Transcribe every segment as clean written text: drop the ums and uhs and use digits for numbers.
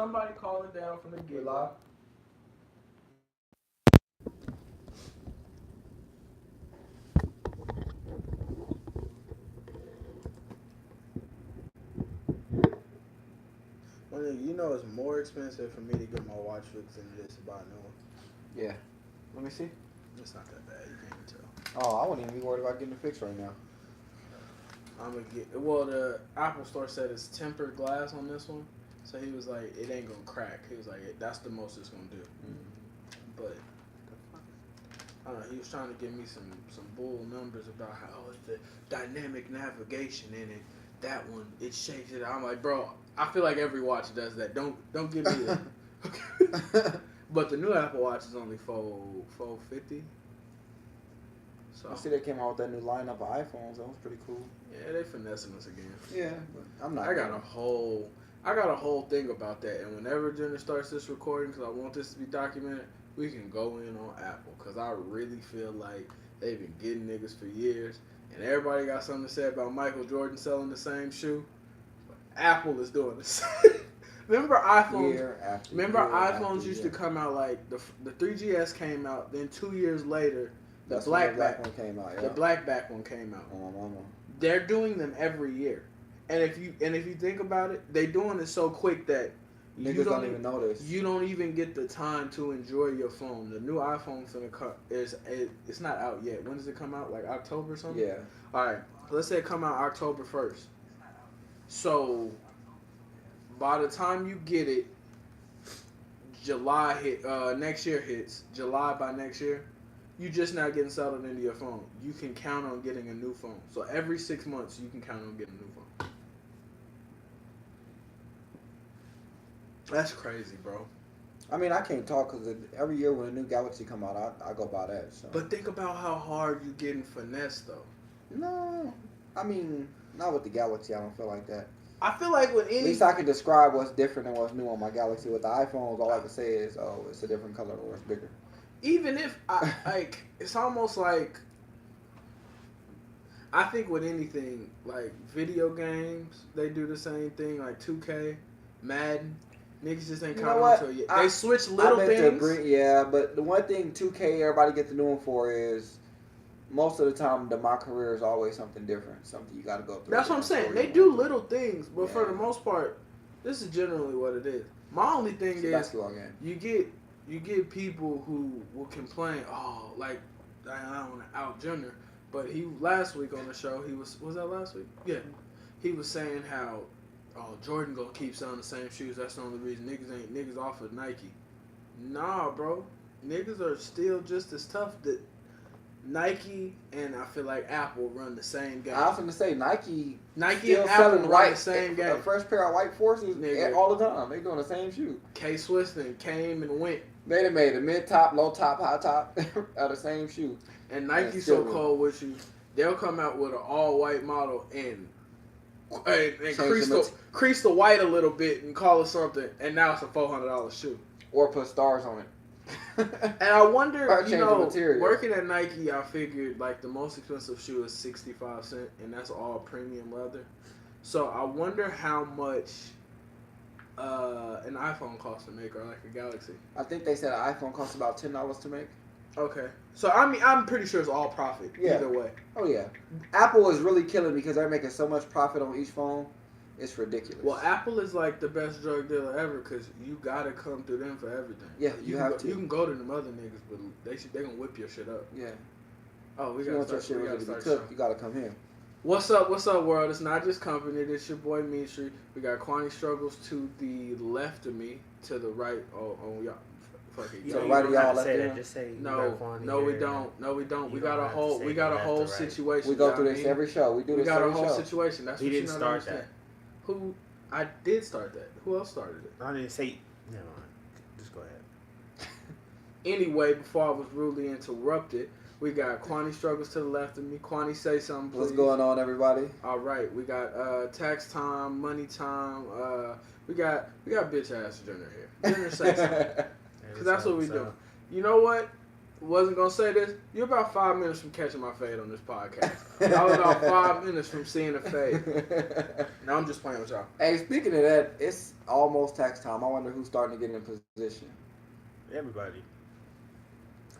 Somebody calling down from the We gig. live? Well, you know it's more expensive for me to get my watch fixed than it is to buy a new one. Yeah. Let me see. It's not that bad. You can't even tell. Oh, I wouldn't even be worried about getting it fixed right now. I'm gonna get. Well, the Apple Store said it's tempered glass on this one, so he was like, it ain't gonna crack. He was like, that's the most it's gonna do. But I don't know. He was trying to give me some bull numbers about how it's the dynamic navigation in it. That one, it shakes it. I'm like, bro, I feel like every watch does that. Don't give me that. But the new Apple Watch is only $450. So I see they came out with that new lineup of iPhones. That was pretty cool. yeah, they finessing us again. Yeah, but I'm not. I got a whole thing about that, and whenever Jenna starts this recording, because I want this to be documented, we can go in on Apple, because I really feel like they've been getting niggas for years, and everybody got something to say about Michael Jordan selling the same shoe. But Apple is doing the same. Remember iPhones? iPhones used to come out like the 3GS came out, then 2 years later. The black one came out. Yeah. The blackback one came out. Oh. They're doing them every year, and if you think about it, they're doing it so quick that Niggas don't even notice. You don't even get the time to enjoy your phone. The new iPhone's gonna come. It's not out yet. When does it come out? Like October or something? Yeah. All right. Let's say it come out October 1st. So by the time you get it, July hit. Next year hits. July by next year. You just not getting settled into your phone. You can count on getting a new phone. So every 6 months, you can count on getting a new phone. That's crazy, bro. I mean, I can't talk because every year when a new Galaxy come out, I go buy that. So. But think about how hard you getting finessed, though. No, I mean, not with the Galaxy. I don't feel like that. I feel like with any... At least I can describe what's different and what's new on my Galaxy. With the iPhones, all I can say is, oh, it's a different color or it's bigger. Even if, like, it's almost like, I think with anything, like, video games, they do the same thing, like 2K, Madden. Niggas just ain't caught on to it yet. They switch little things. Yeah, but the one thing 2K everybody get to know them for is, most of the time, my career is always something different, something you got to go through. That's what I'm saying. They do little things, but for the most part, this is generally what it is. My only thing is, basketball game. You get people who will complain, oh, like, I don't want to out Junior, but he last week on the show, was that last week? Yeah. He was saying how, oh, Jordan gonna keep selling the same shoes. That's the only reason niggas off of Nike. Nah, bro. Niggas are still just as tough. That Nike and I feel like Apple run the same game. I was gonna say Nike still and Apple run the same game. The first pair of white forces all the time. They doing the same shoe. K-Swiss came and went. They made a mid top, low top, high top of the same shoe. And Nike's so cold with you, they'll come out with an all white model and crease the white a little bit and call it something, and now it's a $400 shoe. Or put stars on it. And I wonder, working at Nike, I figured like the most expensive shoe is 65 cents, and that's all premium leather. So I wonder how much an iPhone costs to make, or like a Galaxy. I think they said an iPhone costs about $10 to make. Okay, so I mean, I'm pretty sure it's all profit either way. Oh yeah, Apple is really killing because they're making so much profit on each phone. It's ridiculous. Well, Apple is like the best drug dealer ever because you gotta come through them for everything. Yeah, you have to. You can go to them other niggas, but they gonna whip your shit up. Yeah. Oh, we gotta start. You gotta come here. What's up, world? It's not just company. This your boy Mean Street. We got Kwani Struggles to the left of me, to the right. Oh, y'all. Fuck it. To the right of y'all left there. Just say no, we don't. No, we don't. We got a whole situation. We go through this every show. We do this every show. We got a whole situation. That's we what didn't start that. Who? I did start that. Who else started it? I didn't say. Never mind. Just go ahead. Anyway, before I was rudely interrupted, we got Kwani Struggles to the left of me. Kwani, say something, please. What's going on, everybody? All right, we got tax time, money time. We got bitch ass Junior here. Junior say something, because that's what we do. You know what? wasn't gonna say this. You're about 5 minutes from catching my fade on this podcast. I was about 5 minutes from seeing a fade. Now I'm just playing with y'all. Hey, speaking of that, it's almost tax time. I wonder who's starting to get in position. Everybody.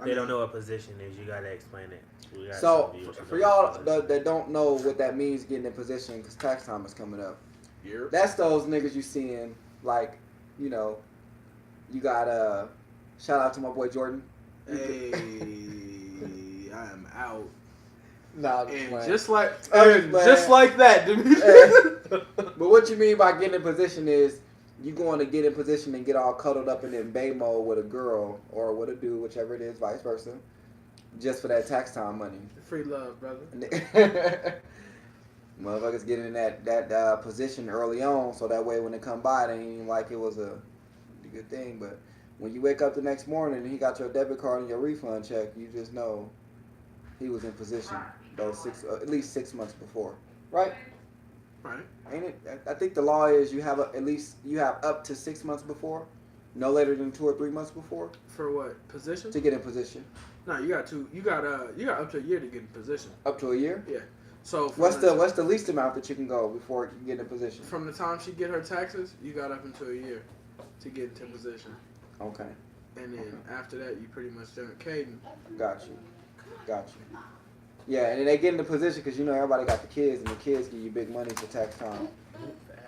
They don't know what position is. You gotta explain it. So, for y'all that don't know what that means, getting in position, because tax time is coming up. Yep. That's those niggas you seeing, like, you know, you got shout out to my boy Jordan. Hey, I am out. Nah, and just like that, But what you mean by getting in position is you going to get in position and get all cuddled up and in bae mode with a girl or with a dude, whichever it is, vice versa, just for that tax time money. Free love, brother. Motherfuckers getting in that position early on, so that way when they come by, it ain't even like it was a good thing. But when you wake up the next morning and he got your debit card and your refund check, you just know he was in position those at least 6 months before, right? Right. Ain't it? I think the law is you have up to 6 months before, no later than 2 or 3 months before. For what position? To get in position. No, you got up to a year to get in position. Up to a year. Yeah. So what's the least amount that you can go before you get in position? From the time she get her taxes, you got up until a year to get into position. Okay. And then after that, you pretty much done Caden. Got you. Yeah, and then they get into position because you know everybody got the kids, and the kids give you big money for tax time.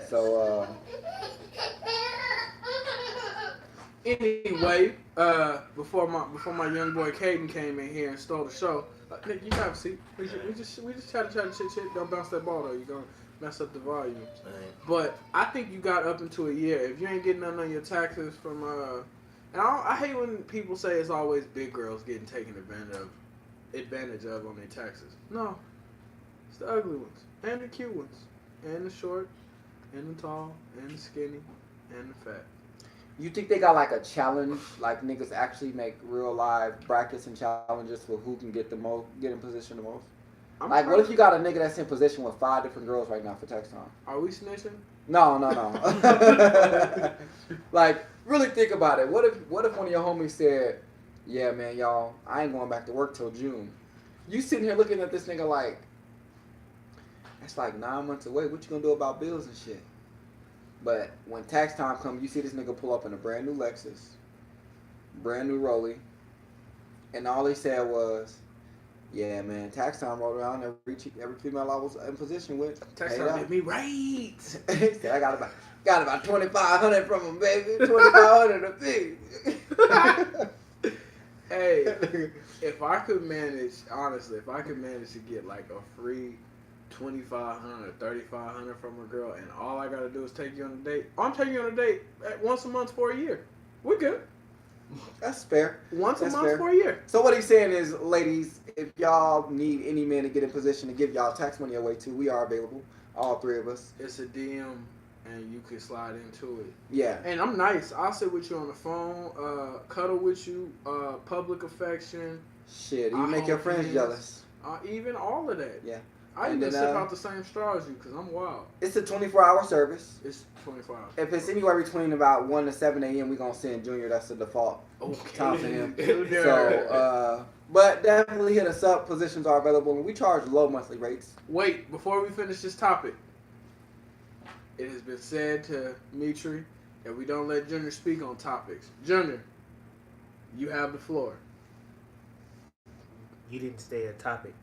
So. Anyway, before my young boy Caden came in here and stole the show, Nick, you have a seat. We just try to shit. Don't bounce that ball though. You're gonna mess up the volume. Right. But I think you got up into a year. If you ain't getting none on your taxes from and I hate when people say it's always big girls getting taken advantage of on their taxes. No, it's the ugly ones and the cute ones and the short and the tall and the skinny and the fat. You think they got like a challenge, like niggas actually make real live brackets and challenges for who can get in position the most? Like, what if you got a nigga that's in position with 5 different girls right now for tax time? Are we snitching? No. Like, really think about it. What if one of your homies said, "Yeah, man, y'all, I ain't going back to work till June." You sitting here looking at this nigga like, that's like 9 months away. What you gonna do about bills and shit? But when tax time comes, you see this nigga pull up in a brand new Lexus, brand new Rollie, and all he said was, "Yeah, man, tax time rolled around. Every female I was in position with, tax time hit me right." He said, "I got about 2,500 from him, baby. 2,500 a piece." Hey, if I could manage to get like a free 2,500 or 3,500 from a girl, and all I gotta do is take you on a date. I'm taking you on a date once a month for a year. We're good. That's fair. Once a month for a year. So what he's saying is, ladies, if y'all need any man to get in position to give y'all tax money away to, we are available. All 3 of us. It's a DM, and you can slide into it. Yeah. And I'm nice. I'll sit with you on the phone, cuddle with you, public affection. Shit, you make your friends jealous. Even all of that. Yeah. I even sip out the same straw as you because I'm wild. It's a 24-hour service. It's 24 hours. If it's anywhere between about 1 to 7 a.m., we're going to send Junior. That's the default time for him. So, but definitely hit us up. Positions are available, and we charge low monthly rates. Wait, before we finish this topic, it has been said to Mitri that we don't let Junior speak on topics. Junior, you have the floor. You didn't stay a topic.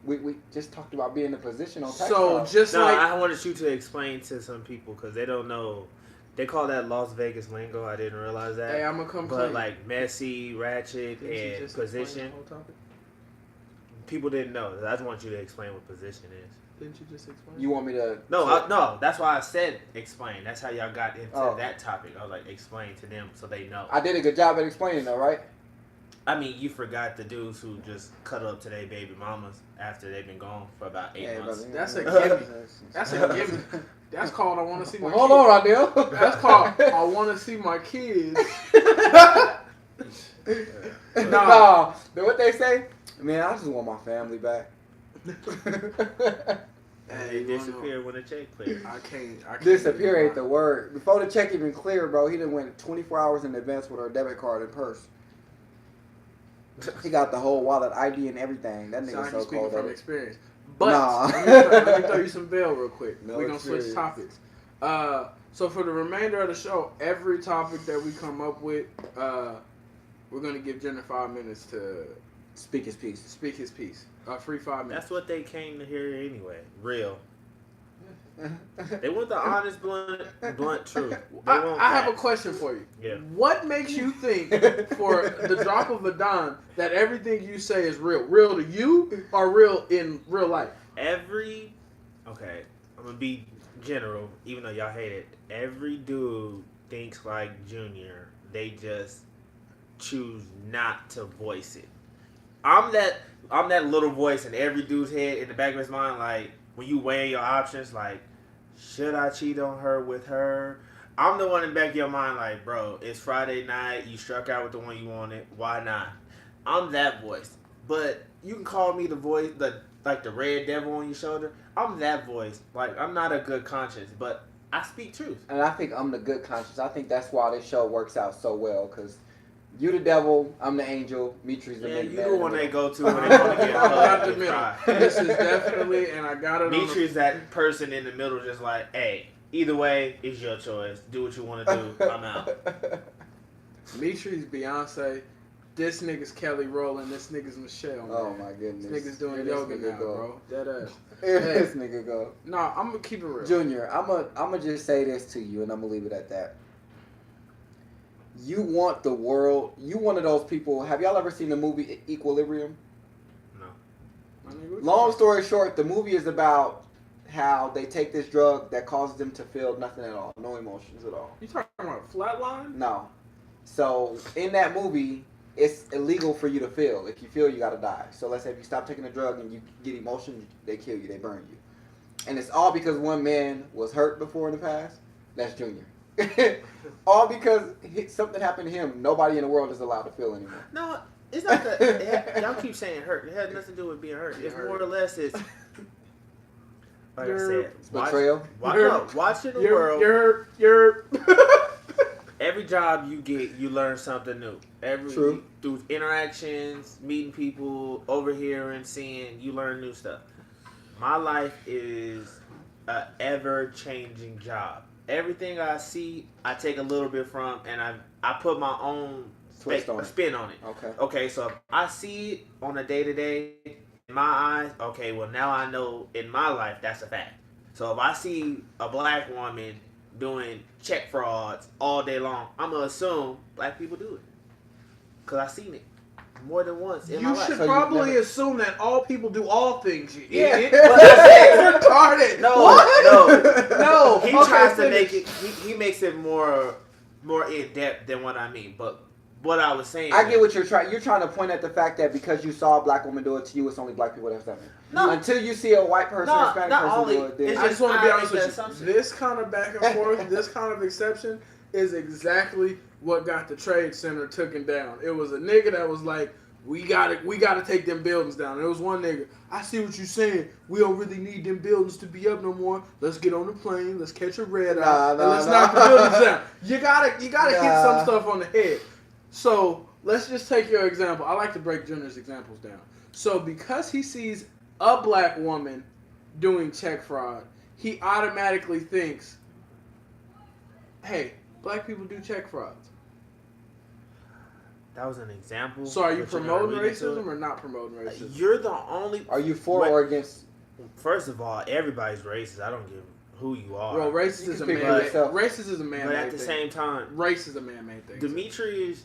We just talked about being in a position on tax So time. I wanted you to explain to some people because they don't know. They call that Las Vegas lingo. I didn't realize that. Hey, I'm gonna come But clean. like messy, ratchet, and position. People didn't know. I just want you to explain what position is. Didn't you just explain? You want me to? No. That's why I said explain. That's how y'all got into that topic. I was like, explain to them so they know. I did a good job at explaining, though, right? I mean, you forgot the dudes who just cuddle up to their baby mamas after they've been gone for about 8 months. Brother, That's a gimme. That's a gimme. That's called I want to see my kids. Hold on, Rodnell. That's called I want to see my kids. No. Then what they say? Man, I just want my family back. They disappear when the check clears. I can't Disappear ain't the word. Before the check even cleared, bro, he done went 24 hours in advance with her debit card and purse. He got the whole wallet ID and everything. That Sound nigga like so he's speaking cold. from experience. But Nah. let me throw you some bail real quick. No We're gonna experience. switch topics. So for the remainder of the show, every topic that we come up with, we're gonna give Jenner 5 minutes to Speak his piece. speak his piece. Free 5 minutes. That's what they came to hear anyway. Real. They want the honest, blunt truth. I have a question for you. Yeah. What makes you think, for the drop of a dime, that everything you say is real? Real to you or real in real life? Okay, I'm gonna be general, even though y'all hate it. Every dude thinks like Junior. They just choose not to voice it. I'm that little voice in every dude's head, in the back of his mind, like when you weigh your options, like, should I cheat on her with her? I'm the one in the back of your mind, like, bro, it's Friday night, you struck out with the one you wanted, why not? I'm that voice. But you can call me the voice, the red devil on your shoulder. I'm that voice. Like, I'm not a good conscience, but I speak truth. And I think I'm the good conscience. I think that's why this show works out so well, because you the devil, I'm the angel, Mitri's the Yeah, big you man. the one they go to when they want to get I'm not the hugged and middle. cry. This is definitely, and I got it. Mitri's that person in the middle, just like, hey, either way, it's your choice. Do what you want to do. I'm out. Mitri's Beyonce. This nigga's Kelly Rowland. This nigga's Michelle. Man. Oh my goodness. This nigga's doing Here yoga this nigga now, go. bro. That Here this nigga go. Nah, I'm gonna keep it real. Junior, I'm gonna just say this to you, and I'm gonna leave it at that. You want the world. You one of those people. Have y'all ever seen the movie Equilibrium? No. My nigga, what Long you story short, the movie is about how they take this drug that causes them to feel nothing at all, no emotions at all. You talking about flatline? No. So in that movie, it's illegal for you to feel. If you feel, you gotta die. So let's say if you stop taking the drug and you get emotion, they kill you, they burn you. And it's all because one man was hurt before in the past. That's Junior. All because something happened to him. Nobody in the world is allowed to feel anymore. No, it's not that. Y'all keep saying hurt. It has nothing to do with being hurt. It's more or less, it's, like I said, Betrayal. Watching the world. You're Every job you get, you learn something new. True. Through interactions, meeting people, overhearing, seeing, you learn new stuff. My life is an ever-changing job. Everything I see, I take a little bit from, and I put my own spin on it. Okay, so if I see it on a day-to-day, in my eyes, okay, well, now I know in my life that's a fact. So if I see a black woman doing check frauds all day long, I'm going to assume black people do it. Because I've seen it more than once in my life. You should So probably assume that all people do all things, you Yeah. idiot. But That's retarded. No. No. He Okay, tries to finish. make it, he makes it more in-depth than what I mean. But what I was saying... I get what you're trying. You're trying to point at the fact that because you saw a black woman do it to you, it's only black people that's done it. No. Until you see a white person, No, Hispanic not person only. do it, then It's I just want to be I honest make with that you. assumption. This kind of back and forth, this kind of exception is exactly what got the Trade Center taken down. It was a nigga that was like, we gotta take them buildings down. And it was one nigga, I see what you're saying. We don't really need them buildings to be up no more. Let's get on the plane. Let's catch a red eye. And let's knock the buildings down. You gotta hit some stuff on the head. So let's just take your example. I like to break Junior's examples down. So because he sees a black woman doing check fraud, he automatically thinks, hey, black people do check frauds. That was an example. So are you but you're promoting not reading to racism it. or not promoting racism? You're the only... are you for or against? First of all, everybody's racist. I don't give who you are. Bro, racist is a speak for man-made yourself. Racist is a man-made But at the thing. same time, Race is a man-made thing. Demetrius,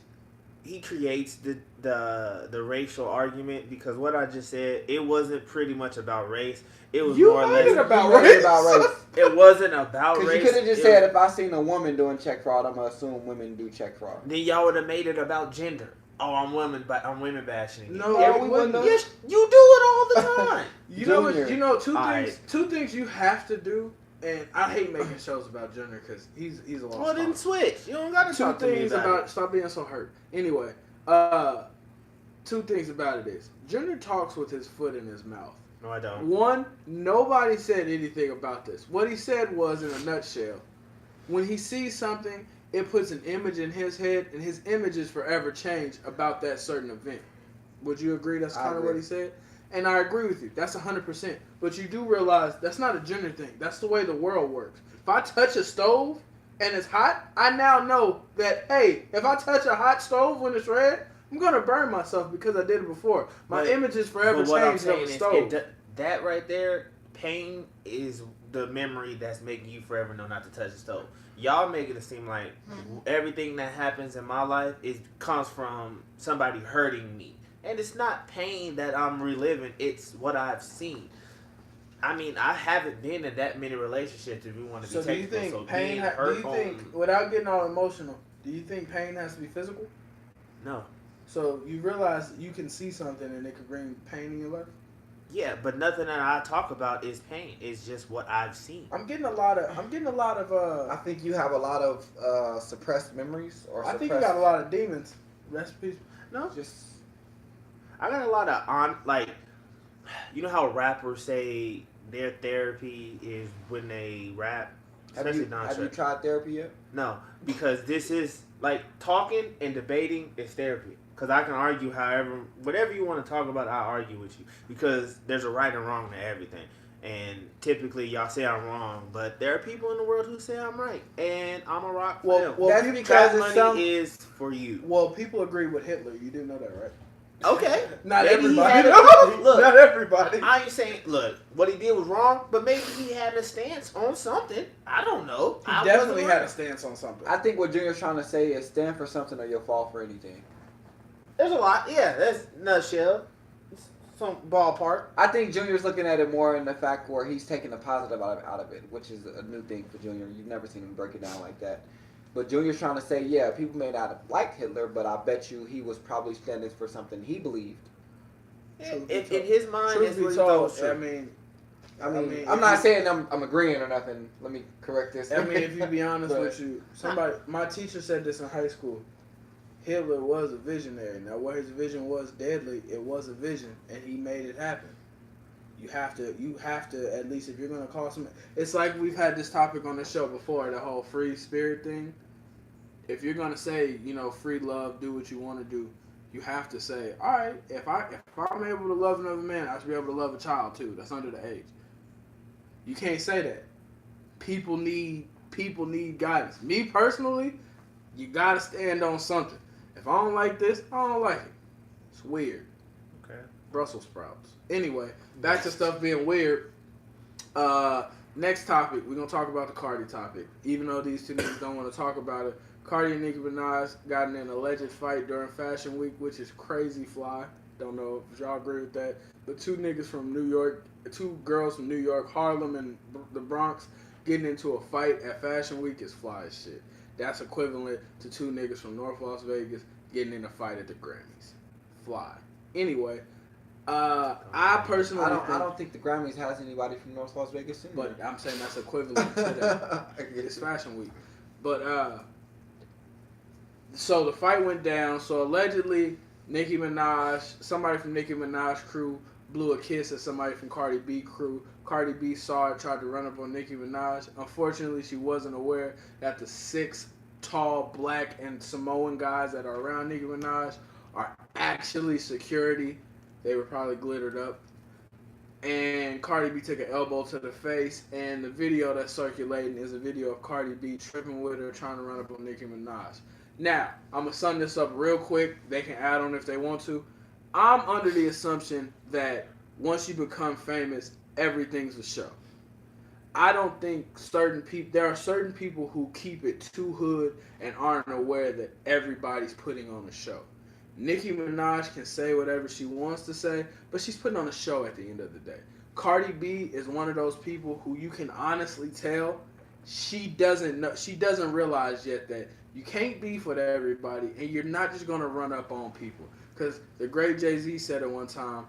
he creates the racial argument because what I just said, it wasn't pretty much about race. It was You more or made it less about You made it race. about race. It wasn't about Because race. you could have just It said, was- if I seen a woman doing check fraud, I'm going to assume women do check fraud. then y'all would have made it about gender. Oh, I'm women bashing. Again. No, Yeah, we we wouldn't. wouldn't. Yes, you do it all the time. Junior. You know, Alright. two things you have to do, and I hate making shows about Junior because he's a lost Well, then cause. switch. You don't got to Two talk to me things about about stop being so hurt. Anyway, two things about it is Junior talks with his foot in his mouth. it. No, I don't. One, nobody said anything about this. What he said was, in a nutshell, when he sees something, it puts an image in his head, and his image is forever changed about that certain event. Would you agree that's I kind of agree. what he said? And I agree with you. That's 100%. But you do realize that's not a gender thing. That's the way the world works. If I touch a stove and it's hot, I now know that, hey, if I touch a hot stove when it's red, I'm going to burn myself because I did it before. My image is forever But what I'm changed of saying a is, stove. that right there, pain is the memory that's making you forever know not to touch the stove. Y'all making it seem like everything that happens in my life comes from somebody hurting me. And it's not pain that I'm reliving, it's what I've seen. I mean, I haven't been in that many relationships if you want to be So do you technical. think So pain? being Do hurt you think, without getting all emotional, do you think pain has to be physical? No. So you realize you can see something and it could bring pain in your life. Yeah, but nothing that I talk about is pain. It's just what I've seen. I'm getting a lot of. I think you have a lot of suppressed memories, or I think you got a lot of demons. Recipes. No, Just I got a lot of you know how rappers say their therapy is when they rap. have you tried therapy yet? No, because this is like talking and debating is therapy. Because I can argue whatever you want to talk about, I'll argue with you. Because there's a right and wrong to everything. And typically, y'all say I'm wrong, but there are people in the world who say I'm right. And I'm a rock for them. Well, That's people, because that money is for you. well, people agree with Hitler. You do know that, right? Okay. Not Maybe he everybody. had a- look, Not everybody. I ain't saying, look, what he did was wrong, but maybe he had a stance on something. I don't know. He definitely had a stance on something. I think what Junior's trying to say is stand for something or you'll fall for anything. There's a lot. Yeah, that's nutshell. Some ballpark. I think Junior's looking at it more in the fact where he's taking the positive out of it, which is a new thing for Junior. You've never seen him break it down like that. But Junior's trying to say, yeah, people may not have liked Hitler, but I bet you he was probably standing for something he believed. In his mind, Truth it's be what he told, thought was true. I mean, if I'm not you- saying I'm agreeing or nothing. Let me correct this. I mean, if you be honest But- with you, my teacher said this in high school. Hitler was a visionary. Now, where his vision was deadly, it was a vision, and he made it happen. You have to at least, if you're gonna call some. It's like we've had this topic on the show before, the whole free spirit thing. If you're gonna say, free love, do what you want to do, you have to say, all right, if I'm able to love another man, I should be able to love a child too. That's under the age. You can't say that. People need guidance. Me personally, you gotta stand on something. If I don't like this, I don't like it. It's weird. Okay. Brussels sprouts. Anyway, back to stuff being weird. Next topic, we're gonna talk about the Cardi topic. Even though these two niggas don't want to talk about it, Cardi and Nicki Minaj got in an alleged fight during Fashion Week, which is crazy fly. Don't know if y'all agree with that. The two niggas from New York, two girls from New York, Harlem, and the Bronx getting into a fight at Fashion Week is fly as shit. That's equivalent to two niggas from North Las Vegas getting in a fight at the Grammys. Fly. Anyway, I personally I don't think the Grammys has anybody from North Las Vegas in but there. I'm saying that's equivalent to that. It's Fashion Week. But so the fight went down. So allegedly, somebody from Nicki Minaj crew blew a kiss at somebody from Cardi B crew. Cardi B saw it, tried to run up on Nicki Minaj. Unfortunately, she wasn't aware that the 6 tall black and Samoan guys that are around Nicki Minaj are actually security. They were probably glittered up. And Cardi B took an elbow to the face, and the video that's circulating is a video of Cardi B tripping with her, trying to run up on Nicki Minaj. Now, I'm going to sum this up real quick. They can add on if they want to. I'm under the assumption that once you become famous, everything's a show. I don't think there are certain people who keep it too hood and aren't aware that everybody's putting on a show. Nicki Minaj can say whatever she wants to say, but she's putting on a show at the end of the day. Cardi B is one of those people who you can honestly tell she doesn't realize yet that you can't beef with everybody, and you're not just going to run up on people. Because the great Jay-Z said at one time,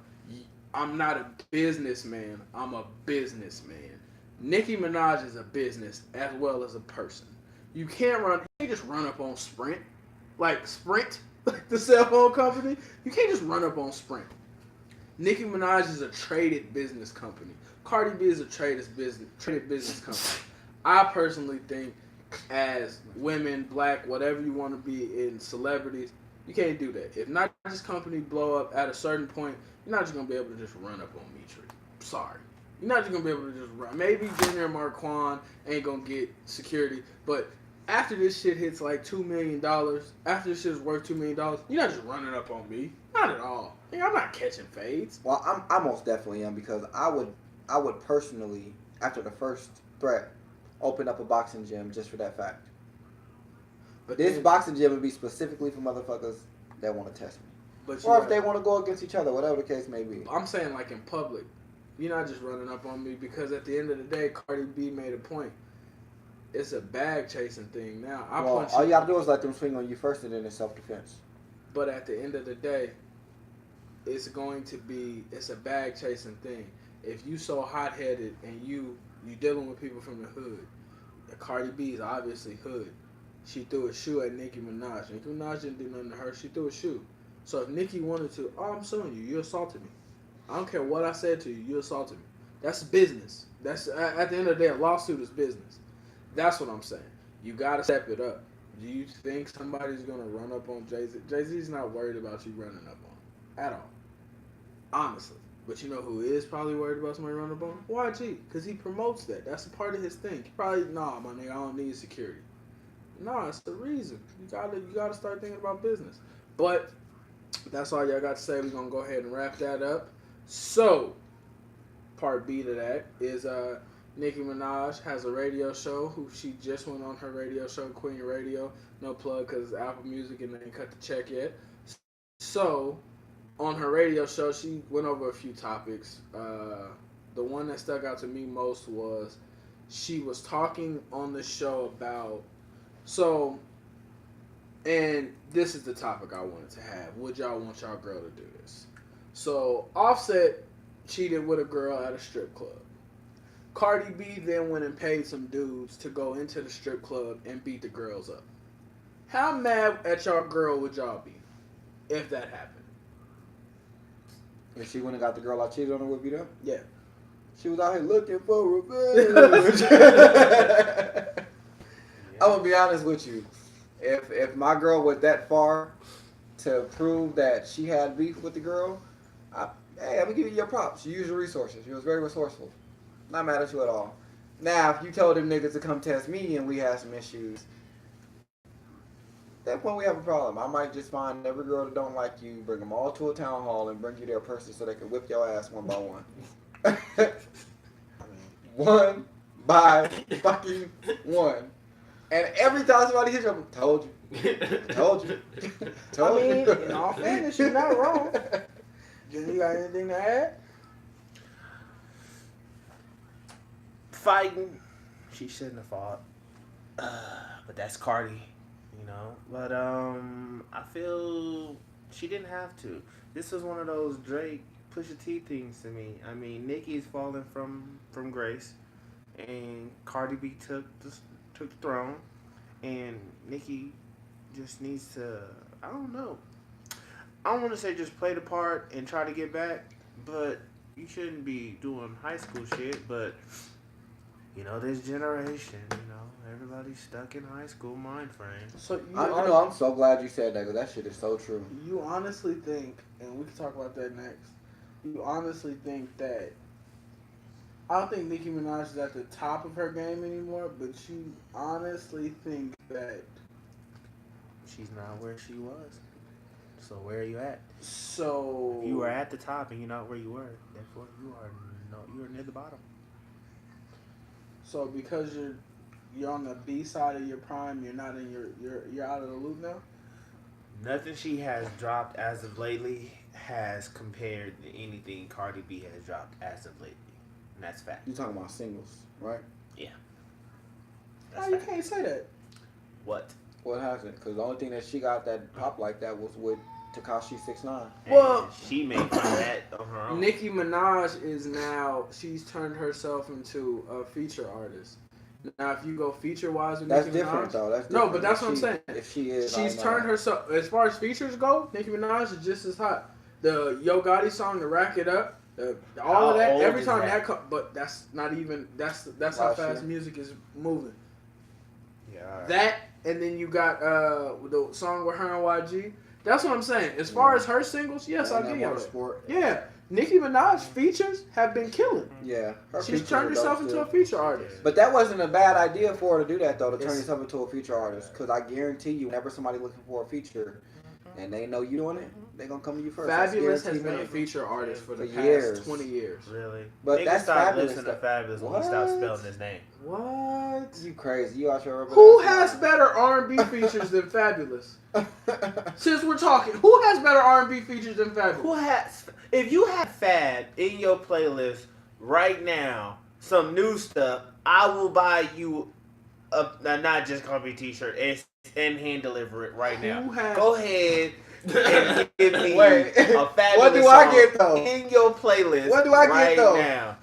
I'm not a businessman, I'm a businessman. Nicki Minaj is a business as well as a person. You can't just run up on Sprint. Like Sprint, the cell phone company. You can't just run up on Sprint. Nicki Minaj is a traded business company. Cardi B is a traded business company. I personally think as women, black, whatever you want to be in celebrities, You can't do that. If not this company blow up at a certain point, you're not just gonna be able to just run up on me, Tree. Sorry. You're not just gonna be able to just run. Maybe Junior and Marquand ain't gonna get security, but after this shit hits like $2 million, after this shit is worth $2 million, you're not just running up on me. Not at all. I'm not catching fades. Well, I most definitely am because I would personally, after the first threat, open up a boxing gym just for that fact. But this boxing gym would be specifically for motherfuckers that want to test me. Or if they want to go against each other, whatever the case may be. I'm saying like in public. You're not just running up on me because at the end of the day, Cardi B made a point. It's a bag chasing thing now. All you gotta do is let them swing on you first and then it's self-defense. But at the end of the day, it's a bag chasing thing. If you so hot-headed and you dealing with people from the hood, Cardi B is obviously hood. She threw a shoe at Nicki Minaj. Nicki Minaj didn't do nothing to her. She threw a shoe. So if Nicki wanted to, I'm suing you. You assaulted me. I don't care what I said to you. You assaulted me. That's business. That's at the end of the day, a lawsuit is business. That's what I'm saying. You gotta step it up. Do you think somebody's gonna run up on Jay-Z? Jay-Z's not worried about you running up on him at all. Honestly. But you know who is probably worried about somebody running up on him? YG. Because he promotes that. That's a part of his thing. He probably, nah, my nigga, I don't need security. Nah, it's the reason. You gotta start thinking about business. But that's all y'all got to say. We're gonna go ahead and wrap that up. So, part B to that is Nicki Minaj has a radio show. Who she just went on her radio show, Queen Radio. No plug because it's Apple Music and they ain't cut the check yet. So, on her radio show, she went over a few topics. The one that stuck out to me most was she was talking on the show about and this is the topic I wanted to have. Would y'all want y'all girl to do this? So, Offset cheated with a girl at a strip club. Cardi B then went and paid some dudes to go into the strip club and beat the girls up. How mad at y'all girl would y'all be if that happened? If she went and got the girl I cheated on her with beat up? Yeah. She was out here looking for revenge. I'm gonna be honest with you. If my girl went that far to prove that she had beef with the girl, I'm gonna give you your props. You used your resources. You was very resourceful. Not mad at you at all. Now, if you told them niggas to come test me and we had some issues, at that point we have a problem. I might just find every girl that don't like you, bring them all to a town hall and bring you their person so they can whip your ass one by one. One by fucking one. And every time somebody hits you, I'm told you. Told you. I mean, in all fairness, you're not wrong. Jimmy, you got anything to add? Fighting, she shouldn't have fought. But that's Cardi, you know. But I feel she didn't have to. This was one of those Drake Pusha T things to me. I mean, Nicki's falling from grace, and Cardi B took the throne, and Nicki just needs to, I don't know. I don't want to say just play the part and try to get back, but you shouldn't be doing high school shit. But you know, this generation, you know, everybody's stuck in high school mind frame. So I'm so glad you said that because that shit is so true. You honestly think, and we can talk about that next. You honestly think that I don't think Nicki Minaj is at the top of her game anymore, but you honestly think that she's not where she was. So where are you at? So you were at the top and you're not where you were. Therefore, you are near the bottom. So because you're on the B side of your prime, you're not in you're out of the loop now. Nothing she has dropped as of lately has compared to anything Cardi B has dropped as of lately. And that's fact. You talking about singles, right? Yeah. You can't say that. What? What happened? Because the only thing that she got that popped like that was with Tekashi 6ix9ine. Well, she made that on her own. Nicki Minaj is now, she's turned herself into a feature artist. Now, if you go feature wise with Nicki Minaj, different though. That's no, different. but that's what I'm saying. If she is, she's turned herself. As far as features go, Nicki Minaj is just as hot. The Yo Gotti song, the Rack It Up, all of that. Every time that but that's not even. That's how fast music is moving. Yeah. Right. That, and then you got the song with her and YG. That's what I'm saying. As far as her singles, yes, I'll give you that. Sport. Yeah. Nicki Minaj features have been killing. Yeah. She's turned herself into a feature artist. But that wasn't a bad idea for her to do that, though, to turn yourself into a feature artist. Because I guarantee you, whenever somebody looking for a feature and they know you doing it, they're going to come to you first. Fabulous has been a feature artist for the past years. 20 years. Really? But that's Fabulous. Listening to Fabulous when he stopped spelling his name. What? You crazy. You out your Who has better R&B features than Fabulous? Since we're talking, who has better R&B features than Fabulous? Who has... If you have Fab in your playlist right now, some new stuff, I will buy you a Not Just Coffee t-shirt and hand deliver it right now. Go ahead and give me a Fabulous what do I get, though? in your playlist. What do I get, though? Now.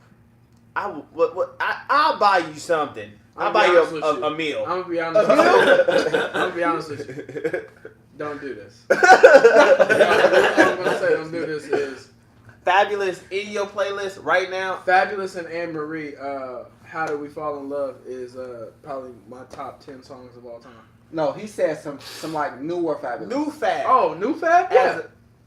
I'll buy you something. I'll buy you a meal. I'm gonna be honest. I'm gonna be honest with you. Don't do this. All I'm gonna say, don't do this is Fabulous in your playlist right now. Fabulous and Anne Marie. How Did We Fall in Love is probably my top 10 songs of all time. No, he said some like newer Fabulous. New Fab. Oh, new Fab? Yeah.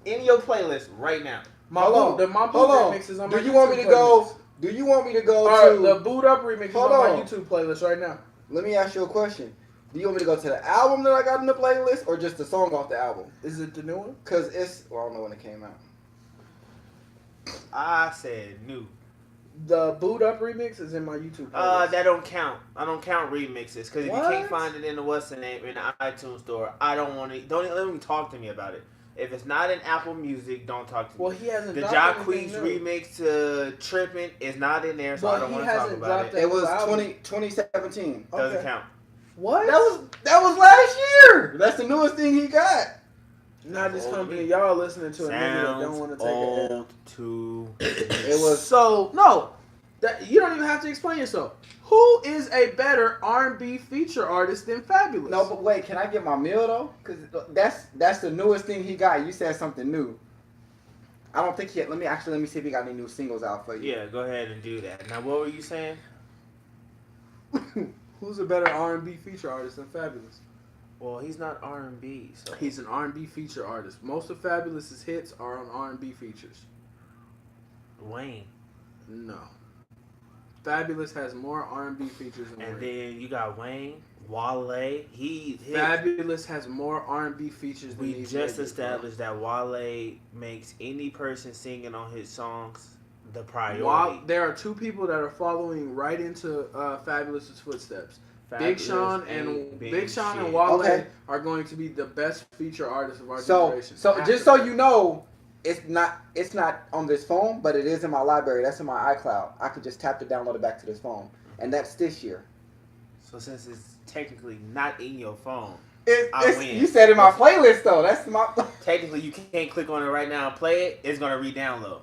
In your playlist right now. My Boo remix is on my Do you want me to go? Do you want me to go to the Boot Up remix is on my YouTube playlist right now? Let me ask you a question. Do you want me to go to the album that I got in the playlist or just the song off the album? Is it the new one? Because I don't know when it came out. I said new. The Boot Up remix is in my YouTube playlist. That don't count. I don't count remixes because if you can't find it in the what's the name in the iTunes store, I don't want to. Don't even talk to me about it. If it's not in Apple Music, don't talk to me. Well, he hasn't. The Jacquees remix to "Trippin'" is not in there, so I don't want to talk about it. It was 2017. Doesn't count. What? That was last year. That's the newest thing he got. Not this company. Y'all listening to a nigga that don't want to take it L. It was so no. You don't even have to explain yourself. Who is a better R&B feature artist than Fabulous? No, but wait, can I get my meal though? Because that's the newest thing he got. You said something new. I don't think he. Let me see if he got any new singles out for you. Yeah, go ahead and do that. Now, what were you saying? Who's a better R&B feature artist than Fabulous? Well, he's not R&B, so he's an R&B feature artist. Most of Fabulous's hits are on R&B features. Wayne. No. Fabulous has more R&B features than Wayne. And then you got Wayne, Wale. Fabulous has more R&B features than we just established that Wale makes any person singing on his songs the priority. There are two people that are following right into Fabulous's footsteps. Big Sean and Wale are going to be the best feature artists of our generation. So just so you know, it's not on this phone, but it is in my library. That's in my iCloud. I could just tap to download it back to this phone, and that's this year. So since it's technically not in your phone, I win. You said in my playlist though. That's my. Technically, you can't click on it right now and play it. It's gonna re-download.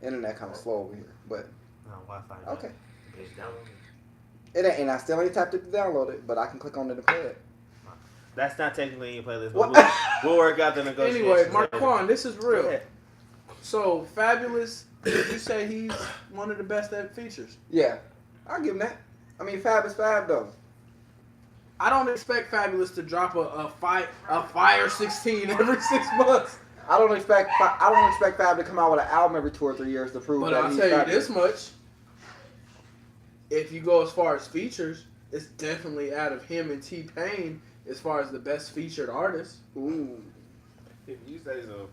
Internet kind of slow over here, but. Wi-Fi. Okay. It ain't, and I still ain't tapped it to download it, but I can click on it and play it. That's not technically in your playlist, but we'll work out the negotiations. Anyway, Marquand, this is real. So, Fabulous, did you say he's one of the best at features? Yeah. I'll give him that. I mean, Fab is Fab, though. I don't expect Fabulous to drop a Fire 16 every 6 months. I don't expect Fab to come out with an album every 2 or 3 years to prove that he's But I'll tell you this much. If you go as far as features, it's definitely out of him and T-Pain as far as the best featured artist. Ooh. If you say so.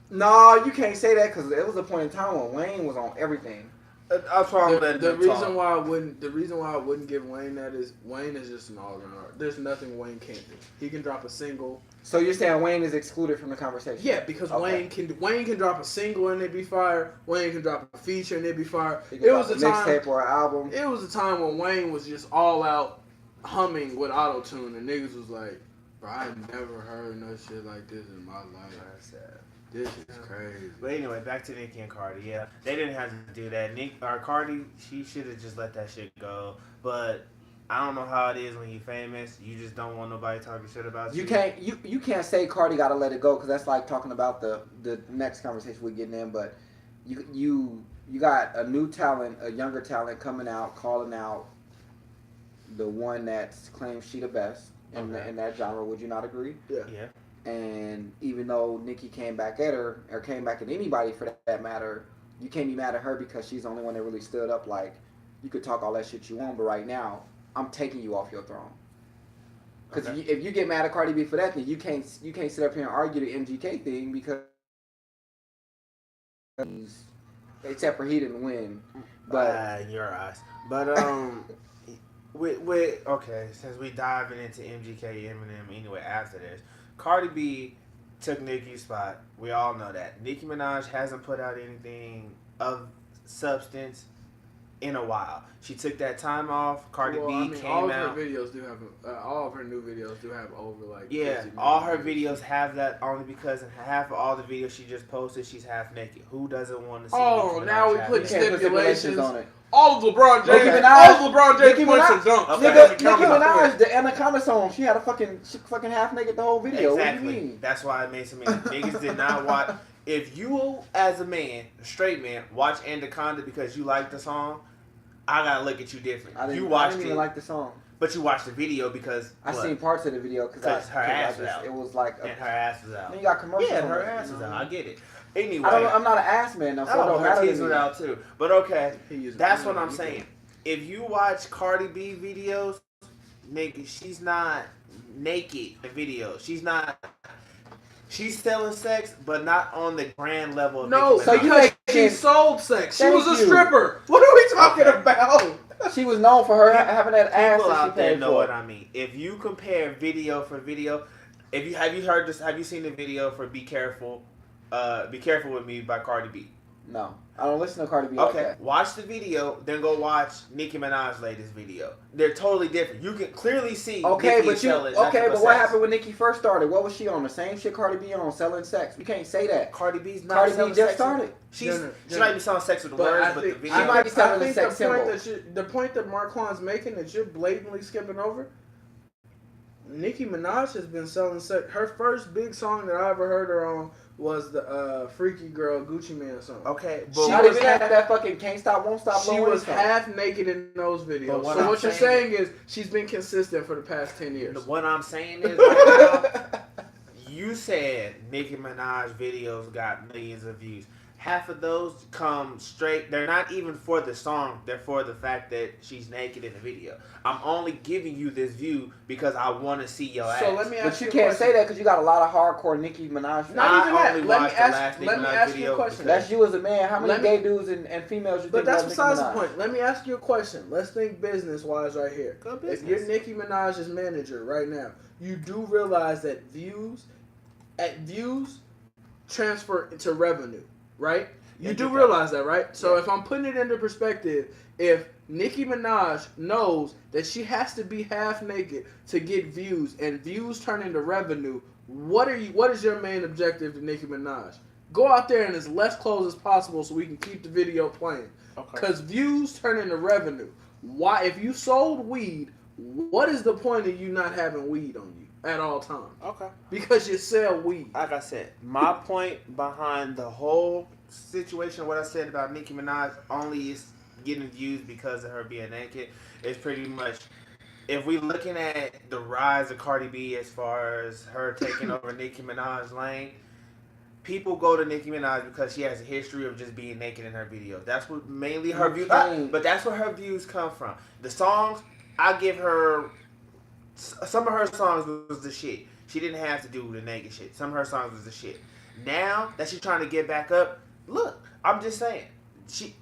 No, you can't say that because there was a point in time when Wayne was on everything. The reason why I wouldn't give Wayne that is Wayne is just an all-around artist. There's nothing Wayne can't do. He can drop a single. So you're saying Wayne is excluded from the conversation? Yeah, because Wayne can drop a single and it'd be fire. Wayne can drop a feature and it'd be fire. It was a mixtape or an album. It was a time when Wayne was just all out humming with auto-tune and niggas was like, bro, I never heard no shit like this in my life. That's sad. This is crazy. But anyway, back to Nicki and Cardi. Yeah, they didn't have to do that. Cardi, she should have just let that shit go. But I don't know how it is when you're famous. You just don't want nobody talking shit about you. You can't say Cardi gotta let it go because that's like talking about the next conversation we're getting in. But you got a new talent, a younger talent coming out, calling out the one that claims she the best. in that genre. Would you not agree? Yeah. And even though Nicki came back at her, or came back at anybody for that matter, you can't be mad at her because she's the only one that really stood up. Like, you could talk all that shit you want, but right now, I'm taking you off your throne. Because if you get mad at Cardi B for that, then you can't sit up here and argue the MGK thing because except for he didn't win. But in your eyes. But okay, since we diving into MGK, Eminem anyway after this, Cardi B took Nicki's spot. We all know that. Nicki Minaj hasn't put out anything of substance in a while. She took that time off. Cardi B came all out. All of her videos do have all of her new videos do have over like all her videos have that only because in half of all the videos she just posted, she's half naked. Who doesn't want to see? Oh, now we put stipulations on it. All of LeBron James, all of LeBron James points and dunks. Nicki Minaj, the Anaconda song, she had a fucking half naked the whole video. Exactly. What do you mean? That's why it made so many niggas did not watch. If you, as a man, a straight man, watch Anaconda because you like the song, I gotta look at you different. I didn't even like the song. But you watched the video because I seen parts of the video because her ass was out. It was like and her ass was out. Then you got commercials. Yeah, her ass was out. I get it. Anyway, I'm not an ass man. So her titties were out too. But okay, that's what I'm saying. If you watch Cardi B videos, nigga, she's not naked in videos. She's selling sex, but not on the grand level of no, so she sold sex. She was a stripper. What are we talking about? She was known for her having that ass that she paid for. Know what I mean. If you compare video for video, have you heard this? Have you seen the video for "Be Careful"? "Be Careful with Me" by Cardi B. No, I don't listen to Cardi B. Okay, like that. Watch the video, then go watch Nicki Minaj's latest video. They're totally different. You can clearly see. Okay, but what happened when Nicki first started? What was she on? The same shit Cardi B on, selling sex. You can't say that. Cardi B's not. Cardi B just started. She might be selling sex with the words, but the video. She might be selling the sex symbol. The point that Marquand's making that you're blatantly skipping over. Nicki Minaj has been selling sex. Her first big song that I ever heard her on was the Freaky Girl Gucci Mane song. Okay, but she was that fucking Can't Stop, Won't Stop. She was half naked in those videos. So what you're saying is she's been consistent for the past 10 years. What I'm saying is, right now, you said Nicki Minaj videos got millions of views. Half of those come straight. They're not even for the song. They're for the fact that she's naked in the video. I'm only giving you this view because I want to see your ass. So let me ask you. But you can't say that because you got a lot of hardcore Nicki Minaj. Not even that. Let me ask you a question. That's you as a man. How many gay dudes and females you think? But that's besides the point. Let me ask you a question. Let's think business wise right here. If you're Nicki Minaj's manager right now, you do realize that views transfer to revenue. Right? You do realize that, right? So if I'm putting it into perspective, if Nicki Minaj knows that she has to be half naked to get views, and views turn into revenue, what is your main objective to Nicki Minaj? Go out there in as less clothes as possible so we can keep the video playing. Because views turn into revenue. Why? If you sold weed, what is the point of you not having weed on you at all times? Okay. Because you sell weed. Like I said, my point behind the whole situation, what I said about Nicki Minaj only is getting views because of her being naked, is pretty much, if we looking at the rise of Cardi B as far as her taking over Nicki Minaj's lane, people go to Nicki Minaj because she has a history of just being naked in her videos. That's what mainly her views, but that's where her views come from. The songs, I give her, some of her songs was the shit. She didn't have to do the naked shit. Some of her songs was the shit. Now that she's trying to get back up, look, I'm just saying, she's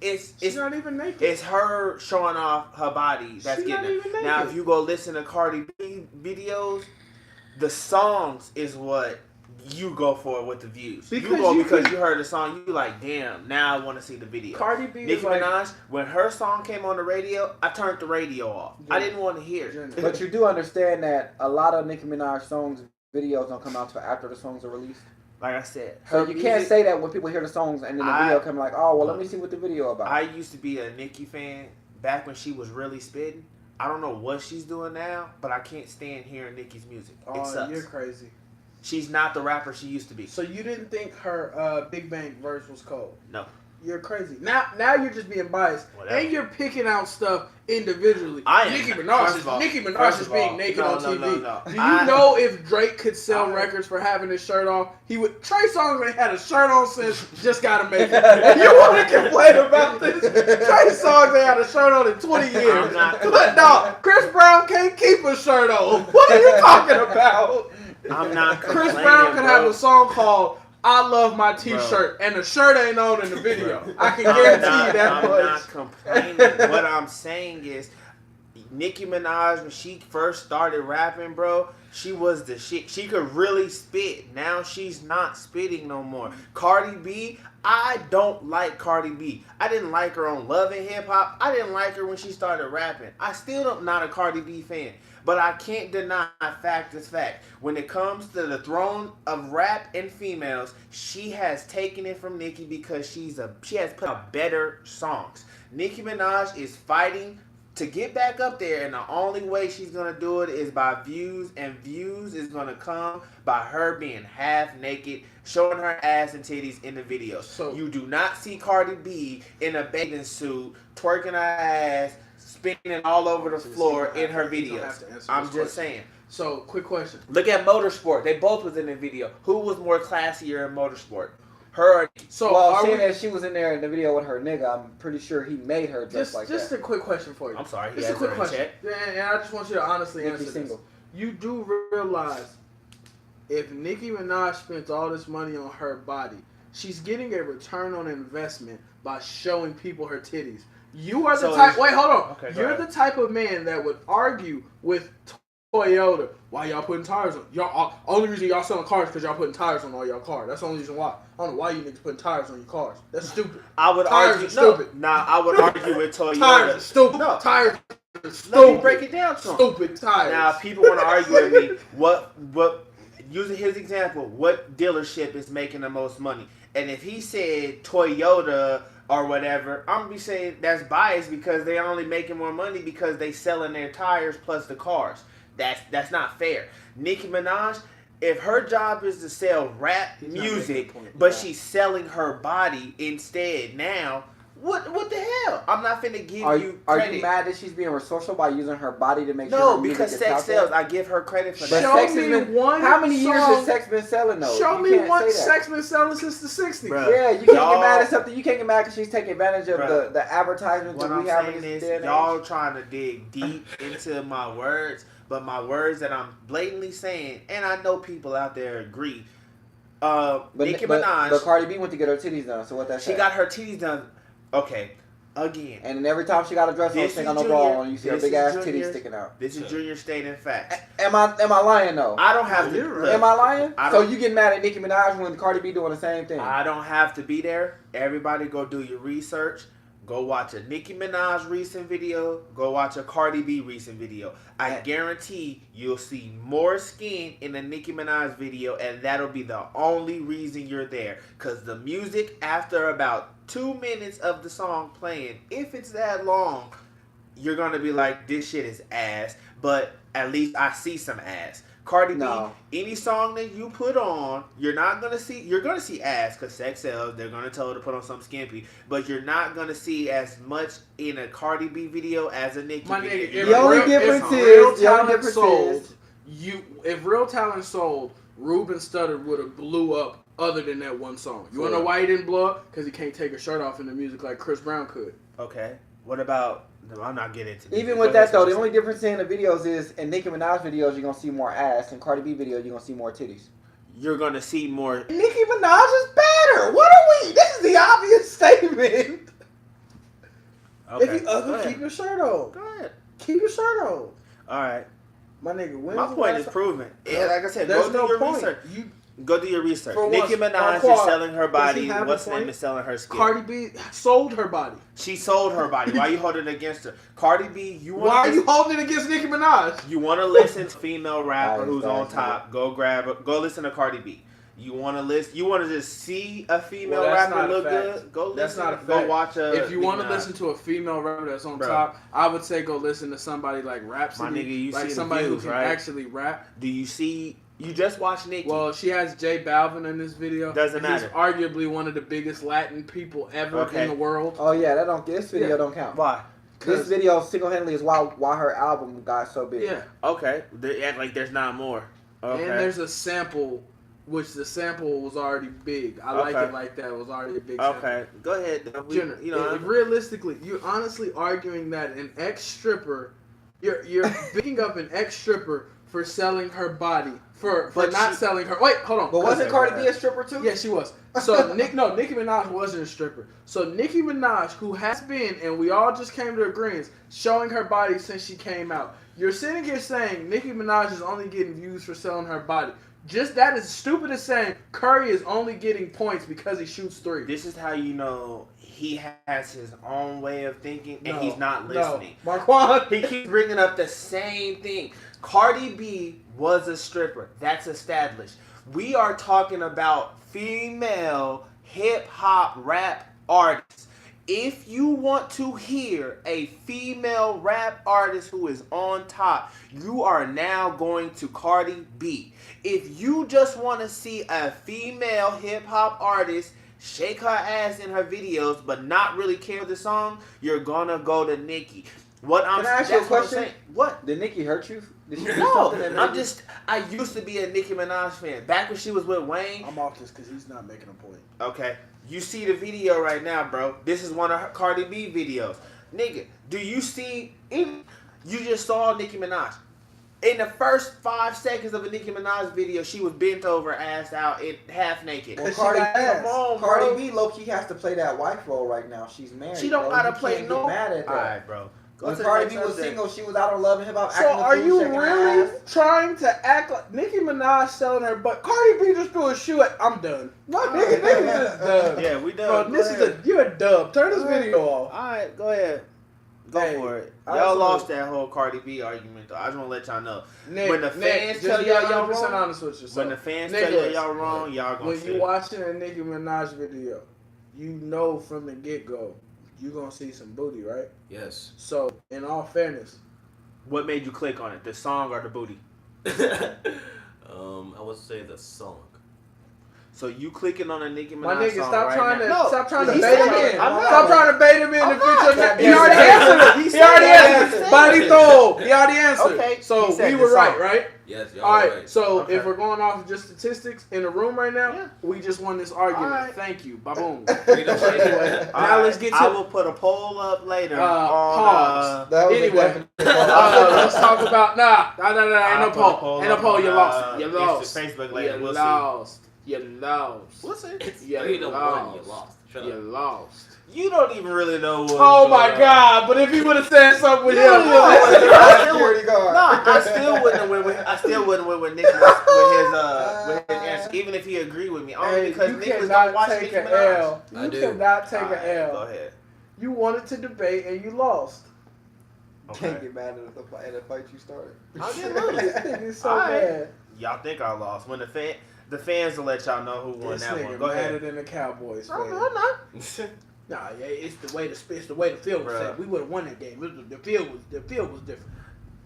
not even naked. It's her showing off her body that's she's getting her. Now, if you go listen to Cardi B videos, the songs is what you go for with the views. Because you heard the song, you like, damn, now I want to see the video. Cardi B Nicki Minaj, when her song came on the radio, I turned the radio off. Yeah. I didn't want to hear it. But you do understand that a lot of Nicki Minaj songs, videos don't come out till after the songs are released? Like I said. So you can't say that when people hear the songs and then the video come like, oh, well, let me see what the video about. I used to be a Nicki fan back when she was really spitting. I don't know what she's doing now, but I can't stand hearing Nicki's music. It sucks. You're crazy. She's not the rapper she used to be. So you didn't think her Big Bang verse was cold? No. you're crazy. Now you're just being biased, Whatever. and you're picking out stuff individually. I am. Nicki First of all- Minaj is being naked on TV. No. Do you know if Drake could sell records for having his shirt off? He would. Trey Songz ain't had a shirt on since Just Gotta Make It. And you want to complain about this? Trey Songz ain't had a shirt on in 20 years. But no, Chris Brown can't keep a shirt on. What are you talking about? I'm not Chris complaining, Brown can have bro. a song called "I Love My T-Shirt" and the shirt ain't on in the video. I can guarantee you that I'm much. not complaining. What I'm saying is, Nicki Minaj, when she first started rapping, bro, she was the shit. She could really spit. Now she's not spitting no more. Cardi B, I don't like Cardi B. I didn't like her on Love and Hip Hop. I didn't like her when she started rapping. I still am not a Cardi B fan. But I can't deny fact is fact. When it comes to the throne of rap and females, she has taken it from Nicki because she has put out better songs. Nicki Minaj is fighting to get back up there, and the only way she's going to do it is by views, and views is going to come by her being half naked, showing her ass and titties in the video. So you do not see Cardi B in a bathing suit, twerking her ass, spinning all over the floor in her videos. I'm just saying. So, quick question. Look at Motorsport. They both was in the video. Who was more classier in Motorsport? Her or So, well, seeing that she was in there in the video with her nigga, I'm pretty sure he made her dress like that. Just a quick question for you. I'm sorry. Just a quick question. And I just want you to honestly answer this. Single. You do realize if Nicki Minaj spends all this money on her body, she's getting a return on investment by showing people her titties. You are the type. Wait, hold on. Okay, you're the type of man that would argue with Toyota. Why y'all putting tires on? Y'all only reason y'all selling cars because y'all putting tires on all y'all cars. That's the only reason why. I don't know why you niggas putting tires on your cars. That's stupid. I would tires argue. Are stupid. I would argue with Toyota. Tires are stupid. No. Tires are stupid. Let me break it down to him. Stupid tires. Now, people want to argue with me. What? Using his example, what dealership is making the most money? And if he said Toyota or whatever, I'm gonna be saying that's biased because they only making more money because they selling their tires plus the cars. That's not fair. Nicki Minaj, if her job is to sell rap music, but she's selling her body instead now, what the hell? I'm not finna give you credit. Are you mad that she's being resourceful by using her body to make sure No, because sex sells. I give her credit for that. Show me one. How many years has sex been selling though? Show me one sex been selling since the 60s. Bruh. Yeah, you can't get mad at something. You can't get mad because she's taking advantage of the advertisements that we have in this day and age. Y'all trying to dig deep into my words, but my words that I'm blatantly saying, and I know people out there agree. Nicki Minaj. But Cardi B went to get her titties done. So what that? She got her titties done. Okay, again. And then every time she got a dress on, she ain't got no bra on. You see her big ass titties sticking out. This is Junior stating facts. Am I lying though? I don't have to. Am I lying? So you get mad at Nicki Minaj when Cardi B doing the same thing? I don't have to be there. Everybody go do your research. Go watch a Nicki Minaj recent video. Go watch a Cardi B recent video. I guarantee you'll see more skin in the Nicki Minaj video, and that'll be the only reason you're there. Because the music, after about 2 minutes of the song playing, if it's that long, you're going to be like, this shit is ass. But at least I see some ass. Cardi B, any song that you put on, you're going to see ass because sex sells. They're going to tell her to put on something skimpy. But you're not going to see as much in a Cardi B video as a Nicki video. The only difference is, if Real Talent sold, Ruben Studdard would have blew up other than that one song. You want to know why he didn't blow up? Because he can't take a shirt off in the music like Chris Brown could. Okay. What about... No, I'm not getting into Even with that though, the only difference in the videos is in Nicki Minaj videos you're gonna see more ass, and Cardi B videos you're gonna see more titties. You're gonna see more. Nicki Minaj is better. What are we? This is the obvious statement. Okay. If you ugly, keep your shirt on. Go ahead. Keep your shirt on. All right. My nigga, my point is proven. Yeah, like I said, there's go do your research. Go do your research. Nicki Minaj is selling her body. What's name is selling her skin? Cardi B sold her body. She sold her body. Why are you holding it against her? Cardi B, why are you holding it against Nicki Minaj? You want to listen to female rapper who's on top? Go listen to Cardi B. You want to listen? You want to just see a female rapper look good? Go listen. That's not a fact. Go watch a. If you want to listen to a female rapper that's on top, I would say go listen to somebody like Rhapsody. My nigga, you like see somebody the views, who can actually rap. Do you see You just watched Nicki. Well, she has J Balvin in this video. Doesn't matter. He's arguably one of the biggest Latin people ever in the world. Oh yeah, this video don't count. Why? This video single-handedly is why her album got so big. Yeah. Okay. They act like there's not more. Okay. And there's a sample, which the sample was already big. I like it like that. It was already a big sample. Okay. Go ahead. Jenner, realistically, you're honestly arguing that an ex-stripper, you're picking up an ex-stripper for selling her body. For not selling her. Wait, hold on. But wasn't Cardi B a stripper too? Yeah, she was. So Nicki Minaj wasn't a stripper. So Nicki Minaj, who has been, and we all just came to agreement, showing her body since she came out. You're sitting here saying Nicki Minaj is only getting views for selling her body. Just that is stupid as saying Curry is only getting points because he shoots three. This is how you know he has his own way of thinking and he's not listening. No. Marquand. He keeps bringing up the same thing. Cardi B was a stripper. That's established. We are talking about female hip-hop rap artists. If you want to hear a female rap artist who is on top, you are now going to Cardi B. If you just want to see a female hip-hop artist shake her ass in her videos but not really care the song, you're gonna go to Nicki. Can I ask you a question? What? Did Nicki hurt you? Did she do No, something that made I used to be a Nicki Minaj fan. Back when she was with Wayne. I'm off this because he's not making a point. Okay. You see the video right now, bro. This is one of her Cardi B videos. Nigga, do you see... You just saw Nicki Minaj. In the first 5 seconds of a Nicki Minaj video, she was bent over, ass out, half naked. Well, Cardi B low-key has to play that wife role right now. She's married. She don't gotta play no... Mad at that. All right, bro. When Cardi B was single, she was out on Love and Hip Hop. So are you really trying to act like Nicki Minaj selling her butt? Cardi B just threw a shoe at. I'm done. Nigga just done. Yeah, we done. Bro, you're a dub. Turn this video off. All right, go ahead. Go for it. Y'all lost that whole Cardi B argument, though. I just want to let y'all know. When the fans tell y'all wrong, honest with yourself. When the fans tell y'all wrong, y'all gonna see. When you watching a Nicki Minaj video, you know from the get-go, you gonna see some booty, right? Yes. So, in all fairness, what made you click on it? The song or the booty? I would say the song. So you clicking on a Nicki Minaj my nigga, song stop right trying now. stop trying to He bait said him it. in. I'm Stop not. trying to bait him in the future. He He already said answered it. it. He already answered it. Body it. throw. He already answered. Okay. So He said we the were right, song. right? Yes, y'all All right. right. So Okay. if we're going off of just statistics in the room right now, Yeah. we just won this argument. All right. Thank you. Ba-boom. Anyway, Now let's get to I will put a poll up later pause. That was Anyway. a definite Let's talk about nah. Ain't no poll. Ain't no poll. You on, lost. You lost. Facebook later. You We'll lost. You lost. We'll see. You 3-1, you lost. lost. Shut You up. lost. You don't even really know what. Oh my God! But if he would have said something with him, security guard. No, I still wouldn't have went with. I still wouldn't win with Nick with his answer, even if he agreed with me. Only Hey, because you niggas cannot don't watch take Nicki an Minaj. L. I You do. cannot take All right, an L. Go ahead. You wanted to debate and you lost. Can't get mad at the fight you started. I didn't lose. This nigga is so All right. bad. Y'all think I lost? When the fans will let y'all know who won This that nigga one. Go madder ahead. than the Cowboys fan. I'm not. Nah, yeah, it's the way the field was Bruh. set. We would have won that game. The field was different.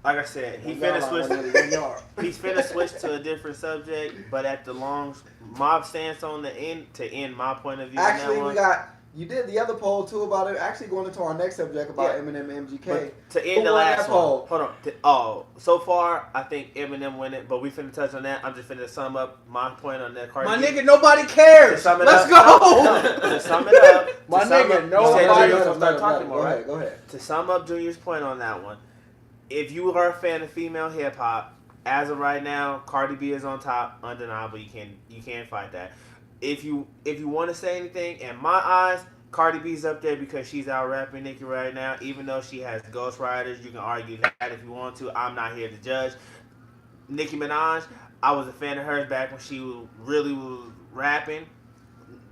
Like I said, he 1 finna yard line, switch. 1 yard. He's finna switch to a different subject, but at the long mob stance on the end to end my point of view. Actually, on we that got. You did the other poll too about it. Actually, going into our next subject about Yeah. Eminem and MGK. But to Who end the won last that one, poll? hold on. So far, I think Eminem win it, but we finna touch on that. I'm just finna sum up my point on that. Cardi My B. nigga, nobody cares. To sum it Let's up- go. No, to sum it up, My to sum nigga, up, no you said one- Junior was gonna start talking more, right? Go ahead. To sum up Junior's point on that one, if you are a fan of female hip hop, as of right now, Cardi B is on top, undeniable. You can't fight that. If you want to say anything, in my eyes, Cardi B's up there because she's out rapping Nicki right now. Even though she has ghostwriters, you can argue that if you want to. I'm not here to judge. Nicki Minaj, I was a fan of hers back when she really was rapping.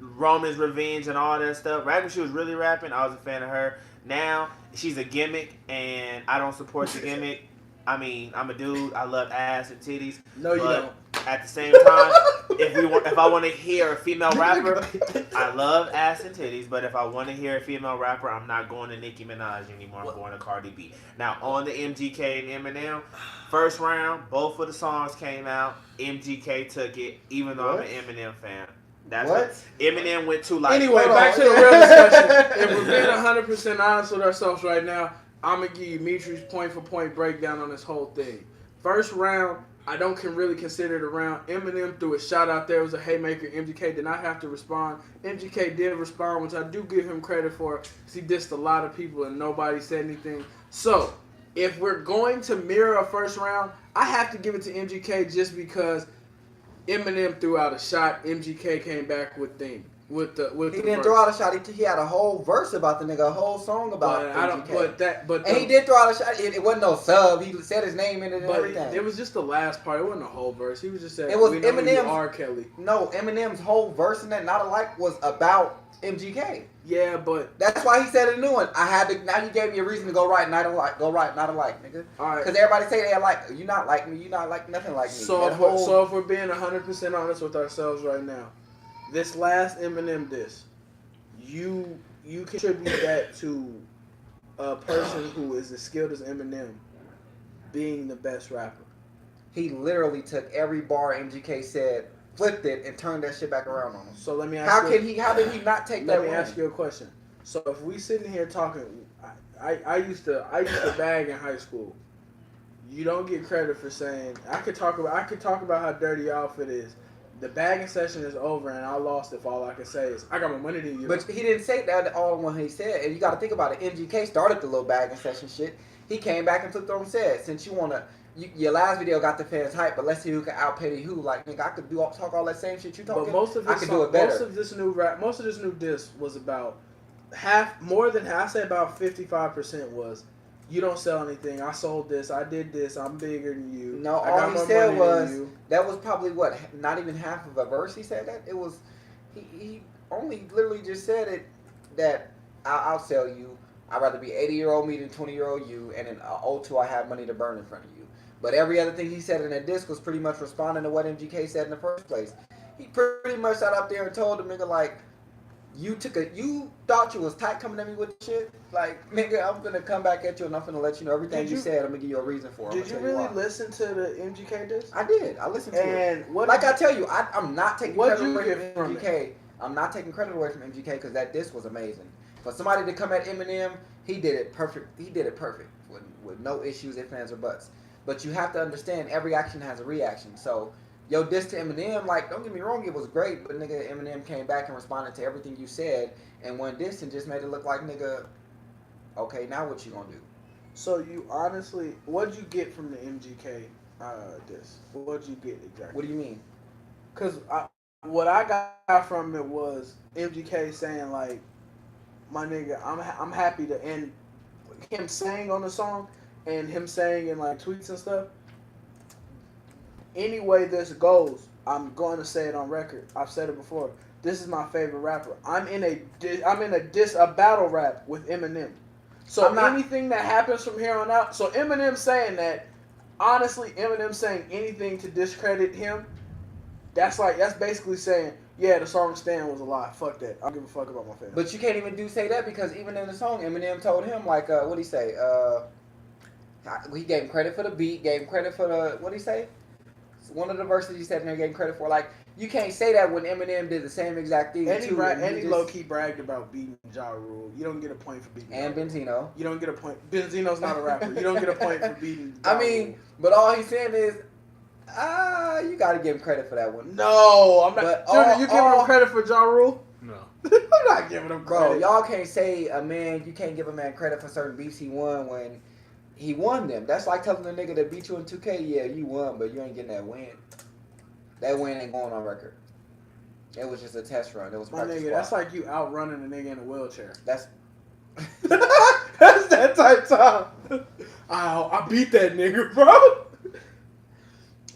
Roman's Revenge and all that stuff. Right when she was really rapping, I was a fan of her. Now, she's a gimmick, and I don't support the gimmick. I mean, I'm a dude. I love ass and titties. No, you but don't. at the same time, if I want to hear a female rapper, I love ass and titties. But if I want to hear a female rapper, I'm not going to Nicki Minaj anymore. I'm going to Cardi B. Now on the MGK and Eminem, first round, both of the songs came out. MGK took it, even though I'm an Eminem fan. That's what Eminem went to like. Anyway, back to the real discussion. If we're being 100% honest with ourselves right now, I'm gonna give you Mitri's point for point breakdown on this whole thing. First round, I don't really consider it a round. Eminem threw a shot out there. It was a haymaker. MGK did not have to respond. MGK did respond, which I do give him credit for, because he dissed a lot of people and nobody said anything. So, if we're going to mirror a first round, I have to give it to MGK just because Eminem threw out a shot. MGK came back with thing. He didn't throw out a shot. He had a whole verse about the nigga, a whole song about MGK. He did throw out a shot. It wasn't no sub. He said his name in it and everything. It was just the last part. It wasn't a whole verse. He was just saying, it was Eminem's R. Kelly. No, Eminem's whole verse in that Not Alike was about MGK. Yeah, but that's why he said a new one. I had to. Now you gave me a reason to go write Not Alike. Go write Not Alike, nigga. All right. Because everybody say they like you, not like me. You not like nothing like me. So if we're being 100% honest with ourselves right now, this last Eminem diss, you contribute that to a person who is as skilled as Eminem being the best rapper. He literally took every bar MGK said, flipped it, and turned that shit back around on him. So let me ask how did he not take that? Let me ask you a question. So if we sitting here talking, I used to bag in high school. You don't get credit for saying I could talk about how dirty your outfit is. The bagging session is over and I lost if all I can say is I got more money than you. But he didn't say that all when he said, and you got to think about it. MGK started the little bagging session shit. He came back and flipped on and said, since you want to, your last video got the fans hype, but let's see who can outpay who. Like, nigga, I could talk all that same shit you talking. But most of this, I could do it better. Most of this new diss was about more than half. I say about 55% was. You don't sell anything. I sold this. I did this. I'm bigger than you. No, all he said was that was probably not even half of a verse. He said that it was. He only literally just said it that I'll sell you. I'd rather be 80-year-old me than 20-year-old you, and in 02 I have money to burn in front of you. But every other thing he said in the disc was pretty much responding to what MGK said in the first place. He pretty much sat up there and told the nigga like, you thought you was tight coming at me with shit. Like, nigga, I'm gonna come back at you and I'm gonna let you know everything you said. I'm gonna give you a reason for it. Did you really listen to the MGK disc? I did. I listened to it. And like I tell you, I'm not taking credit away from MGK. I'm not taking credit away from MGK because that disc was amazing. For somebody to come at Eminem, he did it perfect. He did it perfect with no issues, ifs, ands, or buts. But you have to understand every action has a reaction. So yo, diss to Eminem, like, don't get me wrong, it was great, but nigga, Eminem came back and responded to everything you said, and one diss and just made it look like, nigga, okay, now what you gonna do? So you honestly, what'd you get from the MGK diss? What'd you get exactly? What do you mean? Because what I got from it was MGK saying, like, my nigga, I'm happy to end him saying on the song and him saying in, like, tweets and stuff. Any way this goes, I'm going to say it on record. I've said it before. This is my favorite rapper. I'm in a battle rap with Eminem. So anything that happens from here on out. So Eminem saying that, honestly, Eminem saying anything to discredit him, that's basically saying, yeah, the song Stan was a lie. Fuck that. I don't give a fuck about my fans. But you can't even say that because even in the song, Eminem told him like, what'd he say? He gave him credit for the beat. Gave him credit for the what'd he say? One of the verses he said in there getting credit for, like, you can't say that when Eminem did the same exact thing. And he low-key bragged about beating Ja Rule. You don't get a point for beating and Benzino. You don't get a point. Benzino's not a rapper. You don't get a point for beating Ja Rule. But all he's saying is, you got to give him credit for that one. No, I'm not. Junior, you giving him credit for Ja Rule? No. I'm not giving him credit. Bro, y'all can't say you can't give a man credit for certain beefs he won when he won them. That's like telling the nigga that beat you in 2K, yeah, you won, but you ain't getting that win. That win ain't going on record. It was just a test run. It was my nigga. That's like you outrunning a nigga in a wheelchair. That's that type time. I beat that nigga, bro.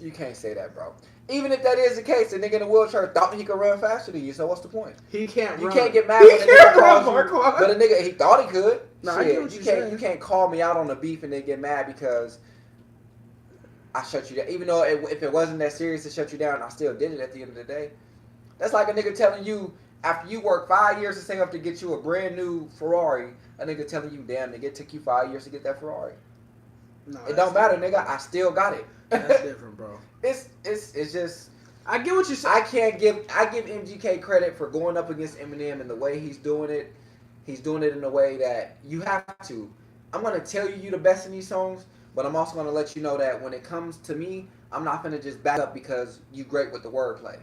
You can't say that, bro. Even if that is the case, the nigga in the wheelchair thought he could run faster than you. So what's the point? He can't. You run. Can't get mad when the nigga calls you. Marquand. But a nigga, he thought he could. No, Shit, you can't call me out on the beef and then get mad because I shut you down. Even though if it wasn't that serious to shut you down, I still did it at the end of the day. That's like a nigga telling you after you work 5 years to save up to get you a brand new Ferrari, a nigga telling you, damn nigga, it took you 5 years to get that Ferrari. No, It don't matter, nigga. I still got it. That's different, bro. It's just I get what you're saying. I give MGK credit for going up against Eminem and the way he's doing it. He's doing it in a way that you have to. I'm gonna tell you the best in these songs, but I'm also gonna let you know that when it comes to me, I'm not gonna just back up because you great with the wordplay.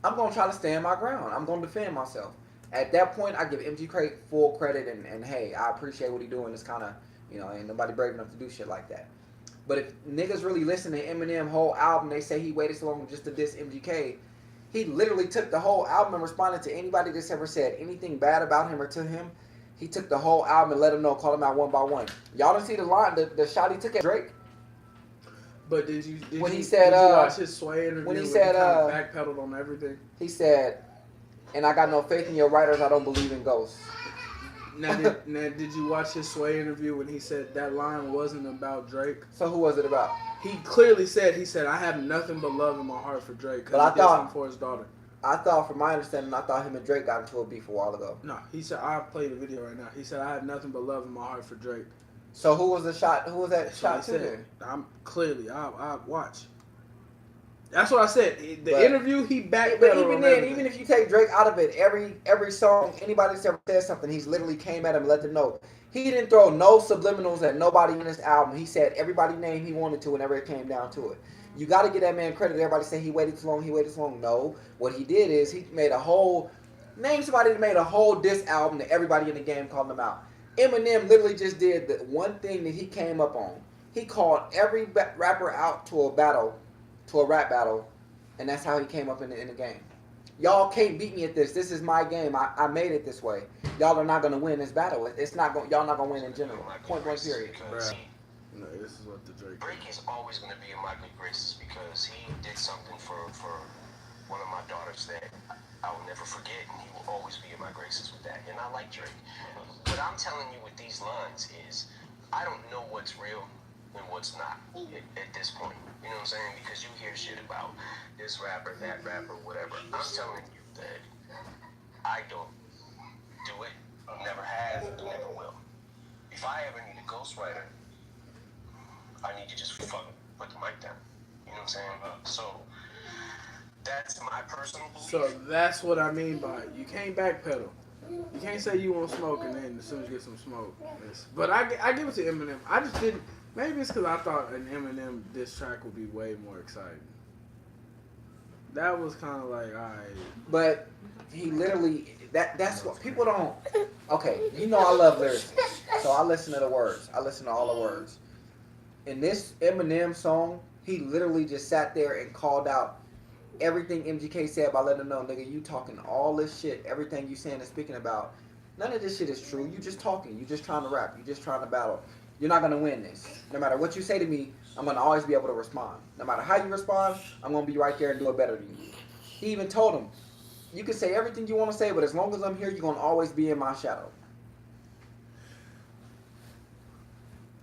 I'm gonna try to stand my ground. I'm gonna defend myself. At that point, I give MGK full credit and hey, I appreciate what he's doing. It's kind of, ain't nobody brave enough to do shit like that. But if niggas really listen to Eminem whole album, they say he waited so long just to diss MGK. He literally took the whole album and responded to anybody that's ever said anything bad about him or to him. He took the whole album and let them know, call them out one by one. Y'all didn't see the line, the shot he took at Drake? But did you watch his Sway interview when he where said, he kind of backpedaled on everything? He said, and I got no faith in your writers, I don't believe in ghosts. Now, did you watch his Sway interview when he said that line wasn't about Drake? So who was it about? He clearly said, I have nothing but love in my heart for Drake because he did something for his daughter. I thought, from my understanding, I thought him and Drake got into a beef a while ago. No, he said, I'll play the video right now. He said, I have nothing but love in my heart for Drake. So who was the shot? Who was that That's shot what to? I said. I'm clearly, I watch. That's what I said. The interview, he backpedaled. But even on then, everything. even if you take Drake out of it, every song, anybody that's ever said something, he's literally came at him and let them know. He didn't throw no subliminals at nobody in this album. He said everybody's name he wanted to whenever it came down to it. You got to give that man credit. Everybody say he waited too long, he waited too long. No. What he did is he made name somebody that made a whole diss album that everybody in the game called them out. Eminem literally just did the one thing that he came up on. He called every rapper out to a rap battle, and that's how he came up in the game. Y'all can't beat me at this. This is my game. I made it this way. Y'all are not gonna win this battle. It's not going. Y'all not gonna win in general. Point blank period. Bruh. No, this is what the Drake. Drake is always going to be in my good graces because he did something for one of my daughters that I will never forget, and he will always be in my graces with that. And I like Drake. What I'm telling you with these lines is, I don't know what's real and what's not at this point. You know what I'm saying? Because you hear shit about this rapper, that rapper, whatever. I'm telling you that I don't do it, never have, never will. If I ever need a ghostwriter, I need to just fucking put the mic down. You know what I'm saying? So that's my personal belief. So that's what I mean by you can't backpedal. You can't say you want smoke and then as soon as you get some smoke. But I give it to Eminem. I just didn't. Maybe it's because I thought an Eminem diss track would be way more exciting. That was kind of like, alright. But he literally that's what people don't. Okay, I love lyrics, so I listen to the words. I listen to all the words. In this Eminem song, he literally just sat there and called out everything MGK said by letting him know, nigga, you talking all this shit, everything you saying and speaking about. None of this shit is true. You just talking. You just trying to rap. You just trying to battle. You're not going to win this. No matter what you say to me, I'm going to always be able to respond. No matter how you respond, I'm going to be right there and do it better than you. He even told him, you can say everything you want to say, but as long as I'm here, you're going to always be in my shadow.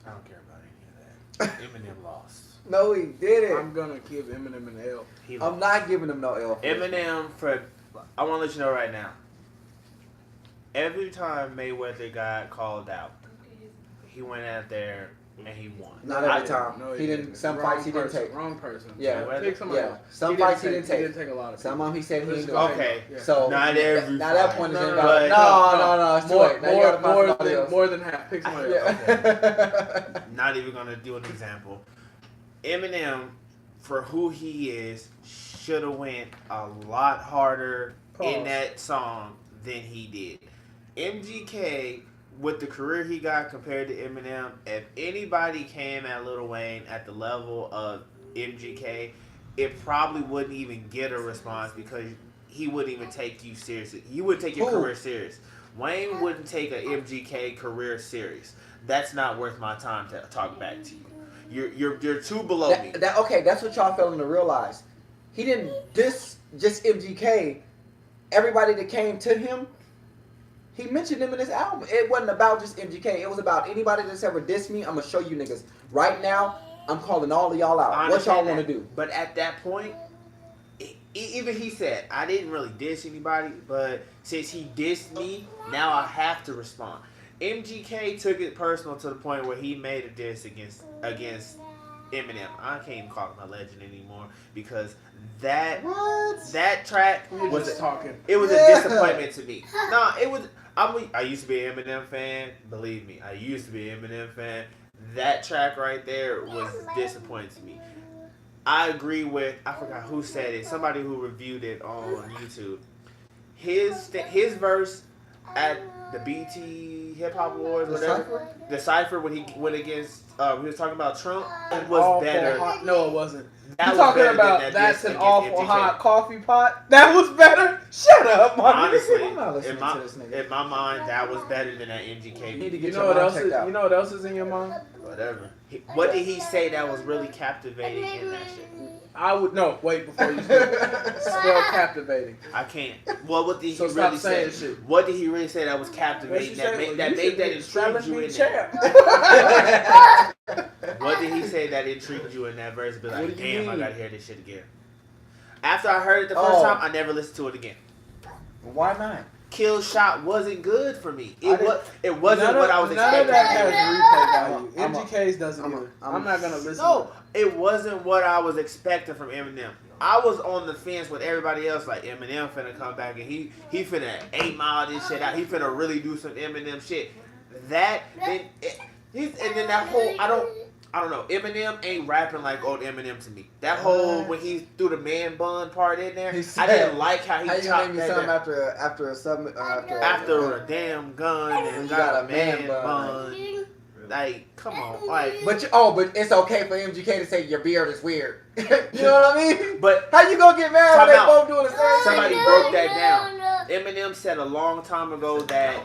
I don't care about any of that. Eminem lost. No, he didn't. I'm gonna give Eminem an L. I'm not giving him no L. Eminem, I want to let you know right now. Every time Mayweather got called out, he went out there and he won. Not every time. No, he didn't. Some fights he didn't take. Wrong person. Yeah. Pick somebody Yeah. else. Some fights he didn't He take. didn't take a lot of Some people. of them he said he didn't do. Okay. Yeah. So Not every now that fight. point is No, invalid. no, No, it's too late. Now you gotta find somebody else. more than half. Pick somebody else. Yeah. Not even gonna do an example. Eminem, for who he is, should have went a lot harder in that song than he did. MGK, with the career he got compared to Eminem, if anybody came at Lil Wayne at the level of MGK, it probably wouldn't even get a response because he wouldn't even take you seriously. You wouldn't take your career serious. Wayne wouldn't take a MGK career serious. That's not worth my time to talk back to you. You're too below me. Okay, that's what y'all failing to realize. He didn't diss just MGK. Everybody that came to him, he mentioned them in his album. It wasn't about just MGK. It was about anybody that's ever dissed me. I'm going to show you niggas. Right now, I'm calling all of y'all out. I What y'all understand want to that. do? But at that point, even he said, I didn't really diss anybody, but since he dissed me, now I have to respond. MGK took it personal to the point where he made a diss against Eminem. I can't even call him a legend anymore because that track was talking. It was a disappointment to me. No, it was. I used to be an Eminem fan. Believe me, I used to be an Eminem fan. That track right there was disappointing to me. I agree with, I forgot who said it, somebody who reviewed it on YouTube. His verse at the BT Hip Hop Awards, whatever, the Cypher when he went against, he was talking about Trump, was better. No, it wasn't. That You was talking better than about that that's diss an against awful MGK. hot coffee pot? That was better. Shut up, my Honestly, I'm not listening to this nigga. in my mind, that was better than that MGK. You need to You get know your what mind else? checked out. You know what else is in your mind? Whatever. What did he say that was really captivating in that shit? I would no. Wait before you spell captivating. I can't. Well, what did he So stop really say? saying shit. What did he really say that was captivating? That made that intrigued you in there? What did he say that intrigued you in that verse? Be What like, do you damn, I mean? gotta hear this shit again. After I heard it the first time, I never listened to it again. Why not? Kill Shot wasn't good for me. I It wasn't what I was None expecting. of that has replay value. I'm a- MGK's doesn't either. I'm not gonna listen. No, it wasn't what I was expecting from Eminem. I was on the fence with everybody else, like Eminem finna come back and he finna 8 Mile this shit out. He finna really do some Eminem shit. That then and then that whole I don't know. Eminem ain't rapping like old Eminem to me. That whole when he threw the man bun part in there, I didn't like how he How you gonna chopped name me that something down. After a damn gun and got a man bun. Like, come on, like. But it's okay for MGK to say your beard is weird. You know what I mean? But how you gonna get mad when they both doing the same somebody thing? broke that down. Eminem said a long time ago that.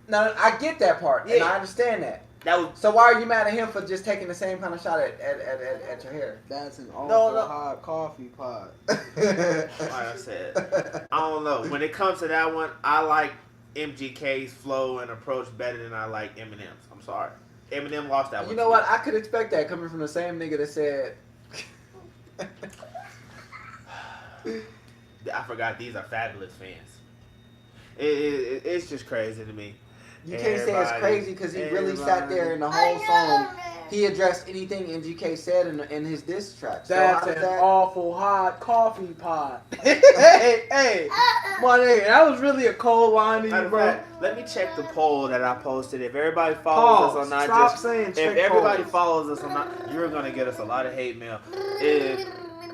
Now I get that part, and I understand that. That was. So why are you mad at him for just taking the same kind of shot at your hair? That's an awful hot coffee pot. Like I said, I don't know. When it comes to that one, I like MGK's flow and approach better than I like Eminem's. I'm sorry. Eminem lost that one. You know what? I could expect that coming from the same nigga that said. I forgot these are fabulous fans. It's just crazy to me. You can't say it's crazy because he really sat there in the whole song. He addressed anything MGK said in his diss track. So That's an awful hot coffee pot. hey, my nigga, that was really a cold line to you, bro. Let me check the poll that I posted. If everybody follows us on Not Just, if everybody follows us on Not, you're gonna get us a lot of hate mail. If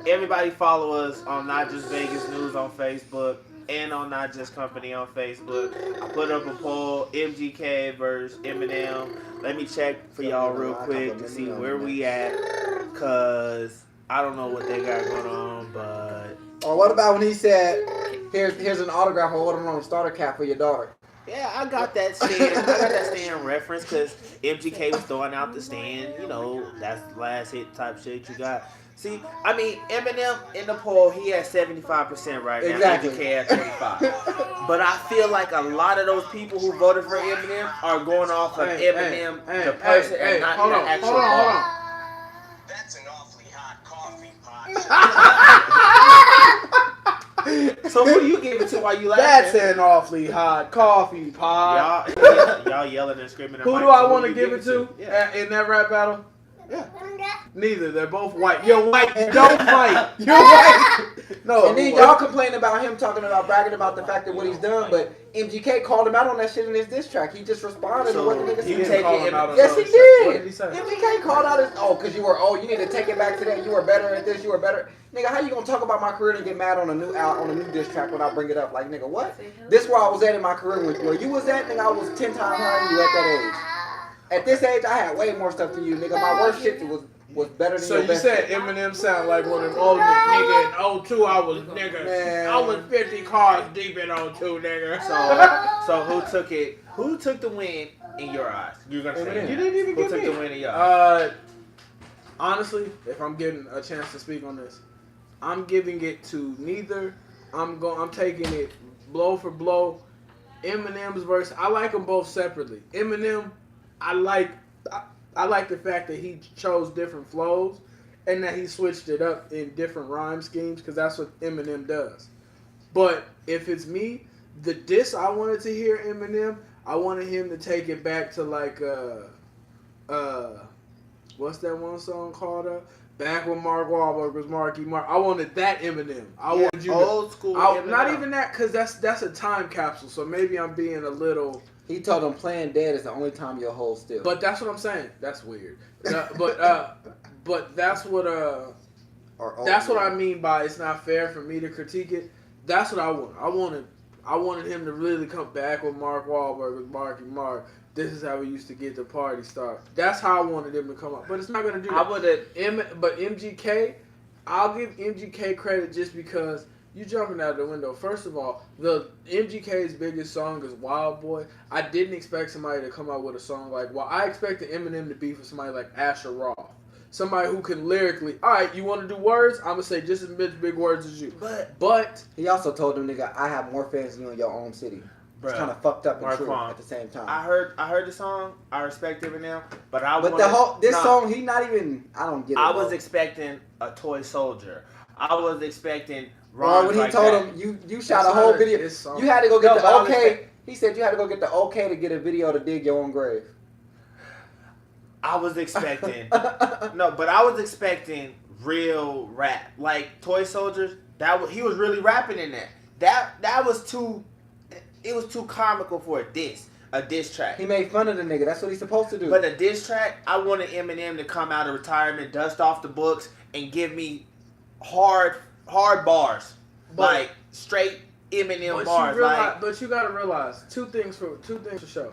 everybody follow us on Not Just Vegas News on Facebook and on Not Just Company on Facebook, I put up a poll: MGK versus Eminem. Let me check for y'all real quick to see where we at, cause I don't know what they got going on, but. Or what about when he said, "Here's an autograph ordering on a starter cap for your daughter." Yeah, I got that stand reference because MGK was throwing out the stand. You know, that's the last hit type shit you got. See, I mean, Eminem in the poll, he has 75% right now. Exactly. MGK has 25. But I feel like a lot of those people who voted for Eminem are going off of Eminem, the person, and not the actual bar. That's an awfully hot coffee pot. So who do you give it to while you laughing? That's an awfully hot coffee pot. Y'all yelling and screaming. Who do I want to give it to in that rap battle? Yeah. Neither. They're both white. You're white. Don't fight. You're white. No. And then y'all complain about him bragging about the fact that what he's done, but MGK called him out on that shit in his diss track. He just responded to what the nigga you said. take it. Yes, he What did he did. say? MGK called out his because you need to take it back to that. You were better at this. You were better. Nigga, how you gonna talk about my career and get mad on a new diss track when I bring it up? Like, nigga, what? This where I was at in my career. Where you was at, nigga, I was 10 times higher than you at that age. At this age, I had way more stuff than you, nigga. My worst shit was better than So your you best said shit. Eminem sound like one of them old nigga in 02 I was nigga. Man. I was 50 cars deep in 02 nigga. So who took it? Who took the win in your eyes? You're gonna say Eminem. You didn't even who get took me. the win in your eyes? Honestly, if I'm getting a chance to speak on this, I'm giving it to neither. I'm taking it blow for blow. Eminem's verse, I like them both separately. Eminem, I like the fact that he chose different flows and that he switched it up in different rhyme schemes because that's what Eminem does. But if it's me, the diss I wanted to hear Eminem, I wanted him to take it back to like what's that one song called? Back when Mark Wahlberg was Marky Mark. I wanted that Eminem. I wanted you old school Eminem. Not even that, because that's a time capsule. So maybe I'm being a little. He told him playing dead is the only time you'll hold still. But that's what I'm saying. That's weird. But that's what that's what I mean by it's not fair for me to critique it. That's what I want. I wanted him to really come back with Mark Wahlberg with Marky Mark. This is how we used to get the party started. That's how I wanted him to come up. But it's not gonna do that. I would have. But MGK, I'll give MGK credit just because you jumping out the window. First of all, the MGK's biggest song is Wild Boy. I didn't expect somebody to come out with a song like I expected Eminem to be for somebody like Asher Roth. Somebody who can lyrically, all right, you want to do words? I'm going to say just as big words as you. But he also told them, nigga, I have more fans than you in your own city. It's kind of fucked up and true at the same time. I heard the song. I respect Eminem, but song, he not even. I don't get it. I was expecting a Toy Soldier. I was expecting. Ron when he told him you shot a whole video, you had to go get the okay. He said you had to go get the okay to get a video to dig your own grave. I was expecting I was expecting real rap like Toy Soldiers. He was really rapping in that. That was too. It was too comical for a diss track. He made fun of the nigga. That's what he's supposed to do. But a diss track, I wanted Eminem to come out of retirement, dust off the books, and give me hard bars, like straight Eminem bars. But you gotta realize two things for sure.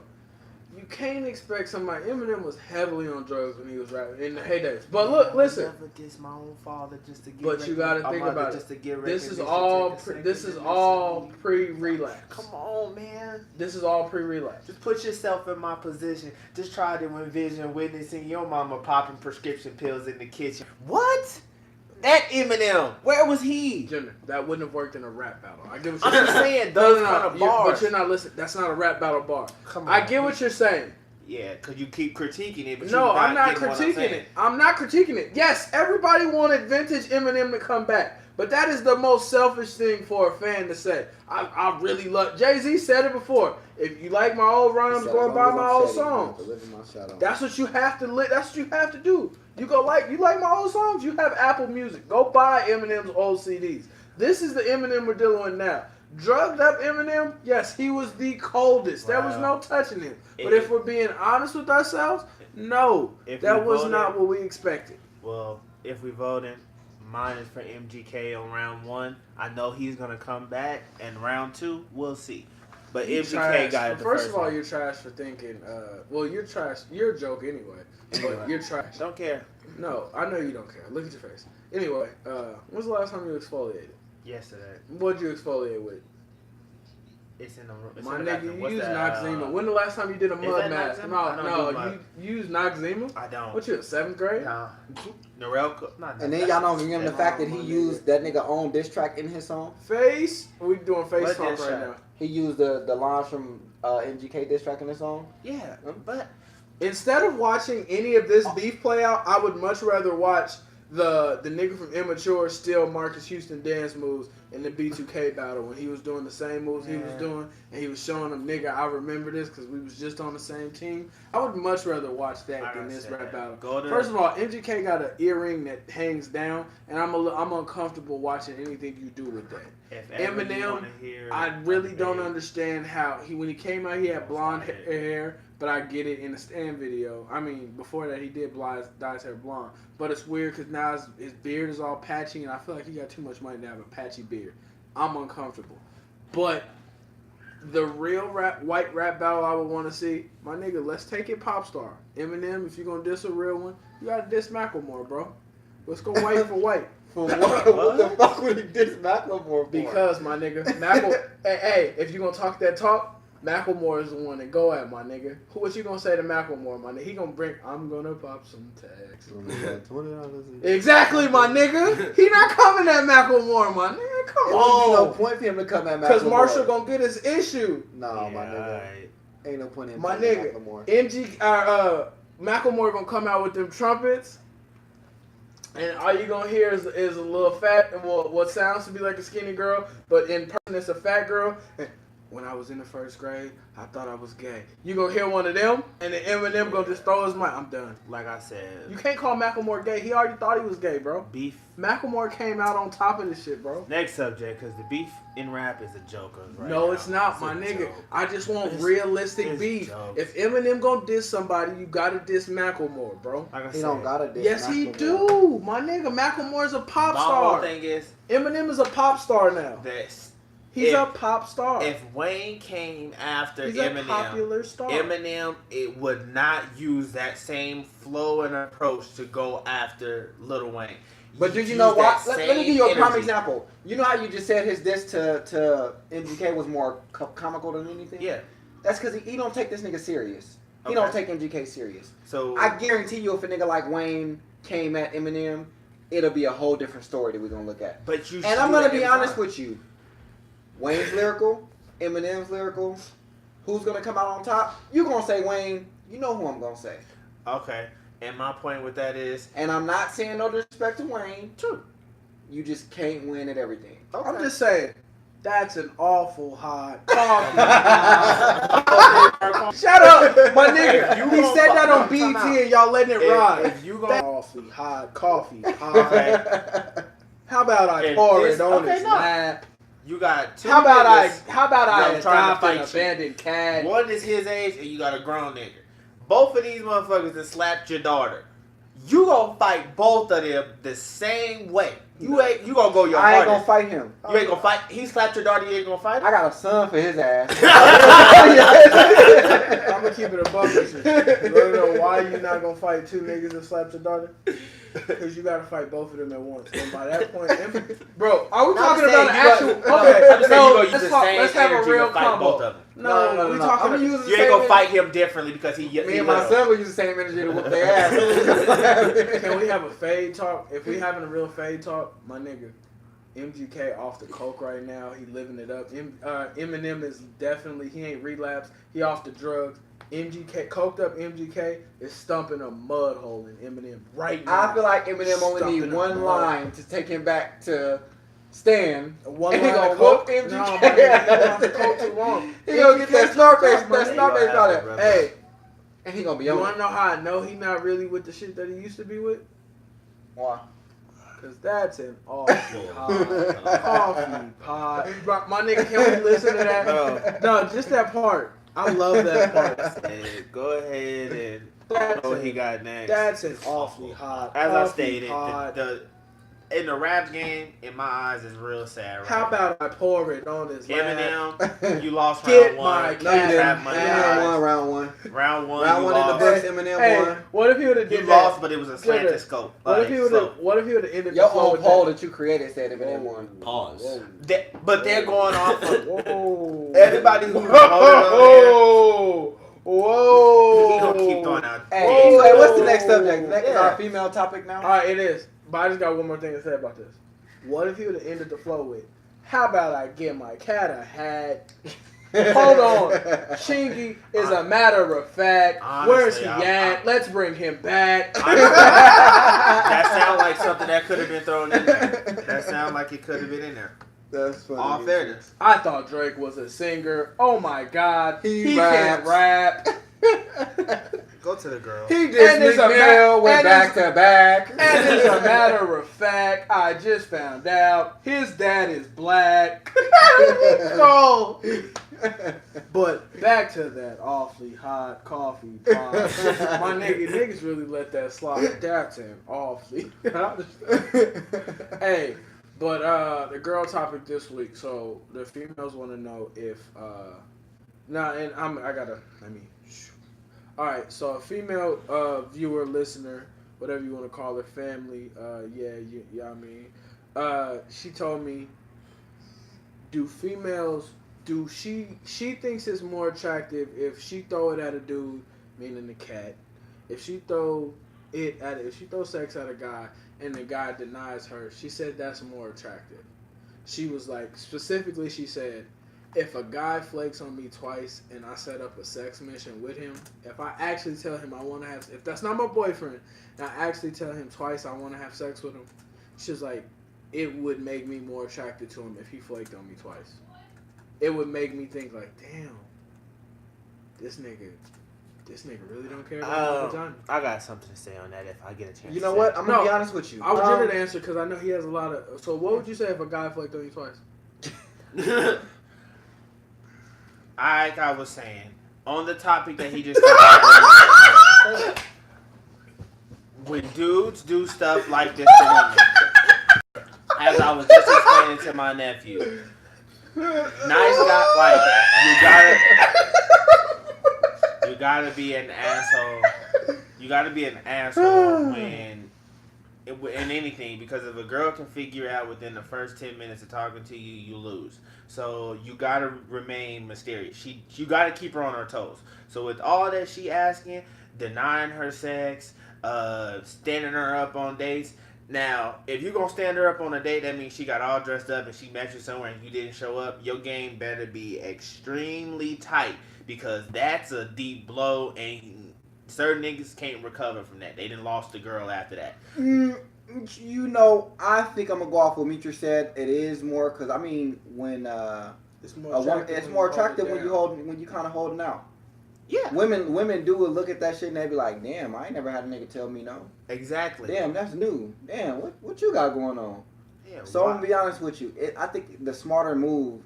You can't expect somebody. Eminem was heavily on drugs when he was rapping in the heydays. But look, listen. Never diss my own father just to get. But you gotta think about it. This is all pre-relapse. Come on, man. This is all pre-relapse. Just put yourself in my position. Just try to envision witnessing your mama popping prescription pills in the kitchen. What? That Eminem, where was he? Jimmy, that wouldn't have worked in a rap battle. I get what I'm you're just saying. saying those kind of bars. But you're not listening. That's not a rap battle bar. Come on. I get what you're saying. Yeah, because you keep critiquing it. But No, I'm not critiquing it. I'm not critiquing it. Yes, everybody wanted vintage Eminem to come back. But that is the most selfish thing for a fan to say. I really love... Jay-Z said it before. If you like my old rhymes, go and buy my old songs. That's what you have to... That's what you have to do. You like my old songs? You have Apple Music. Go buy Eminem's old CDs. This is the Eminem we're dealing with now. Drugged up Eminem, yes, he was the coldest. Wow. There was no touching him. But if we're being honest with ourselves, no, that was not what we expected. Well, if we voted, mine is for MGK on round 1. I know he's going to come back, and round 2, we'll see. But MGK got it. First of all, you're trash for thinking, you're trash. You're a joke anyway. But you're trash. Don't care. No, I know you don't care. Look at your face. Anyway, when's the last time you exfoliated? Yesterday. What'd you exfoliate with? It's in the... My nigga, you use Noxzema. When the last time you did a mud mask? No, you use Noxzema? I don't. What, you in 7th grade? Nah. Norelco. And then y'all don't remember the fact that he used that nigga own diss track in his song? Face? We doing face talk right now. He used the lines from MGK diss track in his song? Yeah, but... Instead of watching any of this beef play out, I would much rather watch the nigga from Immature steal Marcus Houston dance moves in the B2K battle when he was doing the same moves he was doing, and he was showing them, nigga, I remember this because we was just on the same team. I would much rather watch that than this rap battle. First of all, MGK got an earring that hangs down, and I'm uncomfortable watching anything you do with that. Eminem, I really don't understand how when he came out, he had blonde hair. But I get it in the Stan video. I mean, before that, he did dye his hair blonde. But it's weird because now his beard is all patchy, and I feel like he got too much money to have a patchy beard. I'm uncomfortable. But the real white rap battle I would want to see, my nigga, let's take it pop star. Eminem, if you're going to diss a real one, you got to diss Macklemore, bro. Let's go white for white. For what the fuck would he diss Macklemore for? Because, my nigga, hey, if you're going to talk that talk, Macklemore is the one to go at, my nigga. What you gonna say to Macklemore, my nigga? He gonna bring, I'm gonna pop some tags. Exactly, my nigga. He not coming at Macklemore, my nigga. Come on. Ain't no point for him to come at Macklemore. Because Marshall gonna get his issue. No, my nigga. Ain't no point in my nigga. Macklemore. Macklemore gonna come out with them trumpets, and all you gonna hear is a little fat, well, what sounds to be like a skinny girl, but in person it's a fat girl. When I was in the first grade, I thought I was gay. You gonna hear one of them, and then Eminem gonna just throw his mic. I'm done. Like I said, You can't call Macklemore gay. He already thought he was gay, bro. beef. Macklemore came out on top of this shit, bro. Next subject, because the beef in rap is a joke. Right No, now. it's not, It's my a nigga. joke. I just want It's- realistic it's beef. jokes. If Eminem gonna diss somebody, you gotta diss Macklemore, bro. Like I He said, don't gotta diss Yes, he Macklemore. do. My nigga, Macklemore's a pop my whole star. thing is Eminem is a pop star now. that He's if- a pop star. if Wayne came after He's Eminem, a popular star. Eminem it would not use that same flow and approach to go after Lil Wayne. But do you Use know what? that Let me same give you a prime energy. example. You know how you just said his diss to MGK was more comical than anything? Yeah. That's because he don't take this nigga serious. He Okay. don't take MGK serious. So I guarantee you if a nigga like Wayne came at Eminem, it'll be a whole different story that we're going to look at. but you. And I'm going to be honest with you. Wayne's lyrical, Eminem's lyrical. Who's going to come out on top? You're going to say Wayne. You know who I'm going to say. Okay. And my point with that is, And I'm not saying no disrespect to Wayne. True. You just can't win at everything. I'm just saying, that's an awful hot coffee. Shut up, my nigga. You He gonna said that on fuck- time out. BT and y'all letting it ride. if you That gonna awfully hot coffee. Okay. How about I If pour this- it on okay, his no. lap? you got two. How about niggas, I that trying to adopt an fight you. abandoned cat? One is his age, and you got a grown nigga. Both of these motherfuckers that slapped your daughter. You gonna fight both of them the same way. You gonna go your I ain't gonna hardest. fight him. You ain't gonna fight. He slapped your daughter. You ain't gonna fight. I got a son for his ass. I'm gonna keep it a buck with you. You wanna know why you not gonna fight two niggas that slapped your daughter? Because you gotta fight both of them at once. And by that point, bro, are we No, I'm talking saying about an you actual? gonna- Okay, I'm just saying you no, gonna use let's the talk. same Let's have a energy real to fight combo. both of them. No, we talking. I'm using the You ain't same gonna fight energy. him differently because he. Me and my son will use the same energy to whoop their ass. Can we have a fade talk? If we having a real fade talk, my nigga, MGK off the coke right now. He living it up. Eminem is definitely, he ain't relapsed. He off the drugs. MGK, coked up MGK is stumping a mud hole in Eminem right now. I feel like Eminem only Stumping need a one mud. line to take him back to Stan. One And he line gonna of coke. whoop MGK. No, my nigga, he been off the coke too long. He gonna get that Scarface, my that nigga. Scarface out there. Hey, And he gonna be you on wanna it. know how I know he not really with the shit that he used to be with? Why? Cause that's an awful hot coffee pot. My nigga, can we listen to that? No, just that part. I love that part. And go ahead and That's know what he an, got next. that's an awfully hot As I coffee stated, pot. the in the rap game, in my eyes, is real sad. Right How now. about I pour it on his lap? Eminem? You lost Get round one. my You No, you cat. didn't. have money Eminem eyes. won round one. Round one. Round you one in the lost. books, Eminem Hey, won. what if he would have You did lost, that? but it was a slanted scope. What if Like, he would so- have? What if he would have ended Your the flow own with poll that? that you created said Eminem won. Pause. But they're going off of Whoa. everybody who voted on Whoa. there. He gonna keep throwing out. Hey, Whoa. anyway, what's the next subject? The next is Yeah. our female topic now. All right, it is. But I just got one more thing to say about this. What if he would have ended the flow with, how about I get my cat a hat? Hold on. Shingy is a matter of fact. Honestly, Where's he at? Let's bring him back. That sounds like something that could have been thrown in there. That sounds like it could have been in there. That's funny. All fairness. I thought Drake was a singer. Oh my God. He can't rap. Go to the girl. He just And it's a McNeil went and back to back. And as a matter of fact, I just found out his dad is black. So, but back to that awfully hot coffee pot. My niggas really let that slide. That's an awfully. Hey, but the girl topic this week. So the females want to know if all right, so a female viewer, listener, whatever you want to call it, family, I mean, she told me, she thinks it's more attractive if she throw it at a dude, meaning the cat, if she throw sex at a guy and the guy denies her, she said that's more attractive. She was like, specifically she said, if a guy flakes on me twice and I set up a sex mission with him, if I actually tell him I want to have, if that's not my boyfriend, and I actually tell him twice I want to have sex with him, she's like, it would make me more attracted to him if he flaked on me twice. It would make me think like, damn, this nigga really don't care about my vagina. I got something to say on that if I get a chance. You know what? I'm gonna be honest with you. I would generally answer because I know he has a lot of. So what would you say if a guy flaked on you twice? Like I was saying, on the topic that he just when dudes do stuff like this to women, as I was just explaining to my nephew, nice guy, like, you gotta be an asshole. You gotta be an asshole when in anything, because if a girl can figure out within the first 10 minutes of talking to you, you lose. So you gotta remain mysterious. You gotta keep her on her toes. So with all that she asking, denying her sex, standing her up on dates. Now, if you're gonna stand her up on a date, that means she got all dressed up and she met you somewhere and you didn't show up. Your game better be extremely tight, because that's a deep blow and certain niggas can't recover from that. They done lost the girl after that. You know, I think I'm gonna go off what Mitra said. It is more because I mean, when It's more attractive. when you kind of holding out. Yeah. Women do look at that shit and they be like, damn, I ain't never had a nigga tell me no. Exactly. Damn, that's new. Damn, what you got going on? Yeah, So I'm gonna be honest with you. I think the smarter move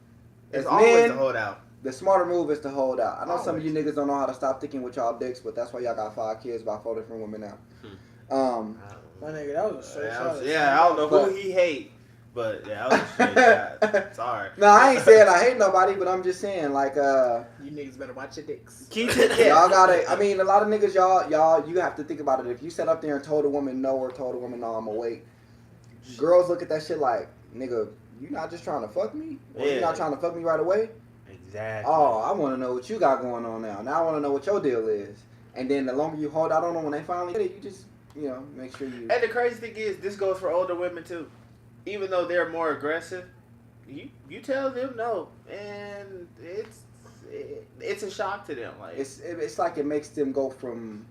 it's is always to hold out. The smarter move is to hold out. I know some of Always. you niggas don't know how to stop thinking with y'all dicks, but that's why y'all got 5 kids by 4 different women now. My nigga, that was a straight shot. I don't know who he hate, but that was a straight shot. Sorry. No, I ain't saying I hate nobody, but I'm just saying like You niggas better watch your dicks. Keep it. y'all gotta. I mean, a lot of niggas, y'all, you have to think about it. If you sat up there and told a woman no or told a woman no, I'ma wait. Girls look at that shit like, nigga, you not just trying to fuck me, or you not trying to fuck me right away. Exactly. Oh, I want to know what you got going on now. Now I want to know what your deal is. And then the longer you hold out on them, when they finally get it, you just, make sure you. And the crazy thing is, this goes for older women too. Even though they're more aggressive, you tell them no, and it's a shock to them. Like it's like it makes them go from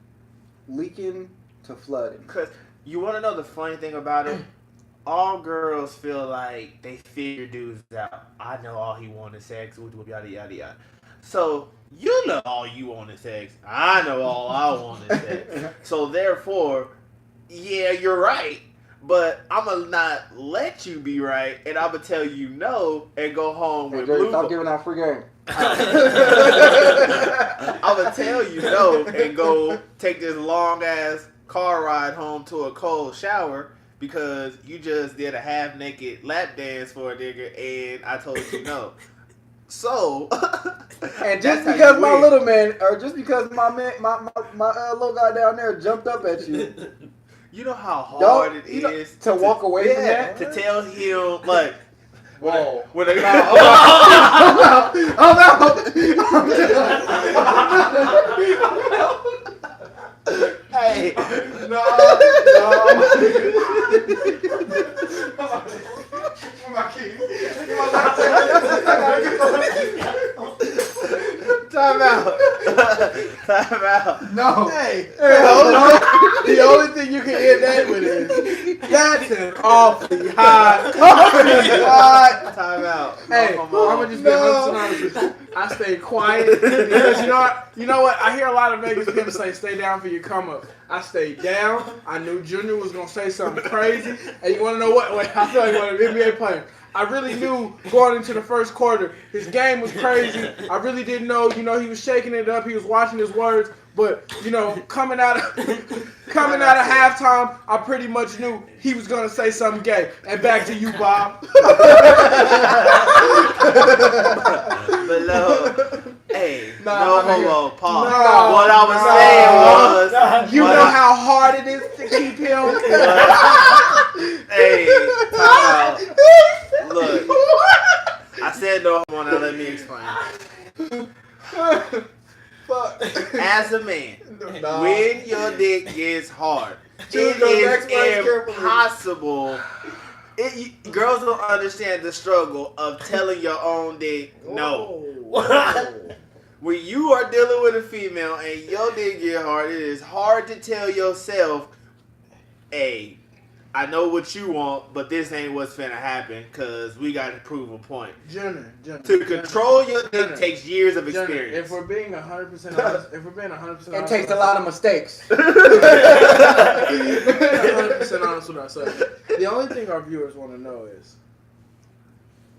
leaking to flooding. Because you want to know the funny thing about it? All girls feel like they figure dudes out. I know all he wanted sex, yada yada yada. So you know all you wanted sex. I know all I wanted sex. So therefore, yeah, you're right. But I'm gonna not let you be right, and I'm gonna tell you no and go home with Jerry, blue. stop giving out free game. I'm gonna tell you no and go take this long ass car ride home to a cold shower because you just did a half naked lap dance for a nigga and I told you no. So and just because my little man, or just because my little guy down there jumped up at you. You know how hard it is to walk away from that? To tell him, like, whoa. When a, hey, no. Time out. No. Hey, the only thing you can end that with is that's an awfully high. Time out. Hey, I'm gonna just be 100% honest with you. I stay quiet because you know what? I hear a lot of Vegas pimps say, "Stay down for your come up." I stayed down. I knew Junior was gonna say something crazy, and you want to know what? Wait, I feel like one of the NBA players. I really knew going into the first quarter, his game was crazy. I really didn't know, he was shaking it up. He was watching his words. But, coming out of halftime, I pretty much knew he was going to say something gay. And back to you, Bob. But no, hey, no homo, Paul. No, what I was saying was... You know how hard it is to keep him? Hey, time out. Look, I said no homo, now let me explain. As a man, when your dick gets hard, it is impossible Girls don't understand the struggle of telling your own dick no. When you are dealing with a female and your dick get hard, it is hard to tell yourself, hey, I know what you want, but this ain't what's finna happen because we got to prove a point. Jenner, to control your dick takes years of experience. If we're being 100% honest, it takes a lot of mistakes. 100% honest with ourselves. The only thing our viewers want to know is,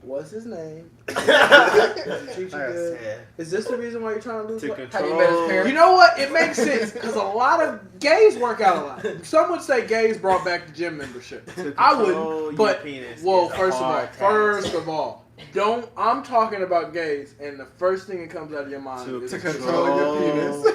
what's his name? Does he treat you good? Is this the reason why you're trying to lose weight? Have you met his parents? You know what? It makes sense because a lot of gays work out a lot. Some would say gays brought back the gym membership. I wouldn't. But well, first of all, don't. I'm talking about gays, and the first thing that comes out of your mind is to control your penis.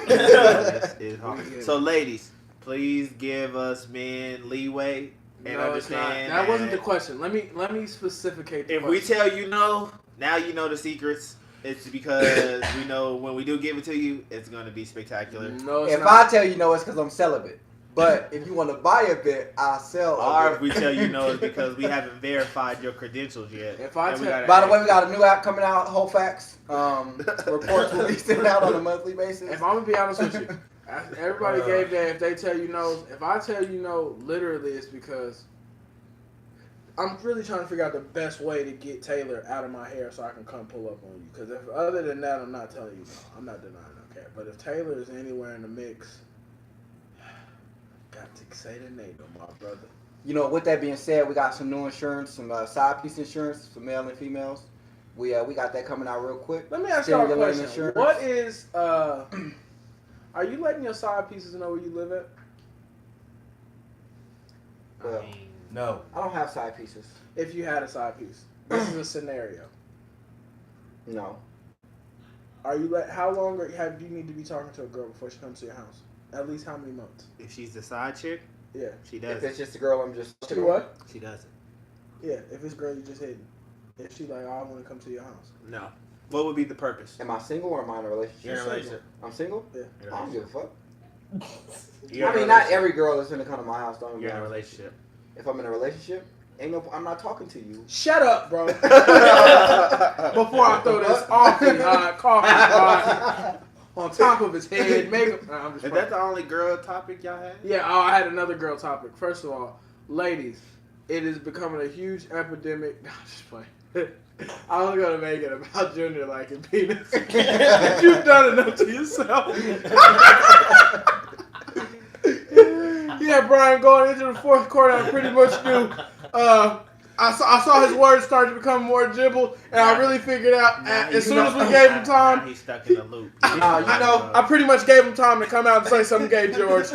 Is hard. So, ladies, please give us men leeway. And no, it's not. That wasn't the question. Let me specificate the question. If we tell you no, now you know the secrets. It's because we know when we do give it to you, it's going to be spectacular. No, if I tell you no, it's because I'm celibate. But if you want to buy a bit, I'll sell a Or bit. if we tell you no, it's because we haven't verified your credentials yet. By the way, we got a new app coming out, Whole Facts. Reports will be sent out on a monthly basis. If I'm going to be honest with you. Everybody gave that. If they tell you no, if I tell you no, literally it's because I'm really trying to figure out the best way to get Taylor out of my hair so I can come pull up on you. Because if other than that, I'm not telling you no. I'm not denying okay. But if Taylor is anywhere in the mix, got to say the name, my brother. You know, with that being said, we got some new insurance, some side piece insurance for male and females. We got that coming out real quick. Let me ask y'all a question. What is are you letting your side pieces know where you live at? Well, no. I don't have side pieces. If you had a side piece. This is a scenario. No. Are you how long do you need to be talking to a girl before she comes to your house? At least how many months? If she's the side chick? Yeah. She does. If it's just a girl, I'm just... She what? She doesn't. Yeah, if it's girl, you just hitting. If she like, I want to come to your house. No. What would be the purpose? Am I single or am I in a relationship? You're in a relationship. I'm single? Yeah. I don't give a fuck. I mean, not every girl that's going to come to my house. Don't You're in a relationship. If I'm in a relationship, I'm not talking to you. Shut up, bro. Before I throw this coffee pot on top of his head. Is that the only girl topic y'all had? Yeah, I had another girl topic. First of all, ladies, it is becoming a huge epidemic. No, I'm just playing. I was going to make it about Junior liking penis. You've done enough to yourself. Yeah, Brian, going into the fourth quarter, I pretty much knew. I saw his words start to become more jibble, and I really figured out as soon as we gave him time. He's stuck in the loop. I pretty much gave him time to come out and say something gay, George.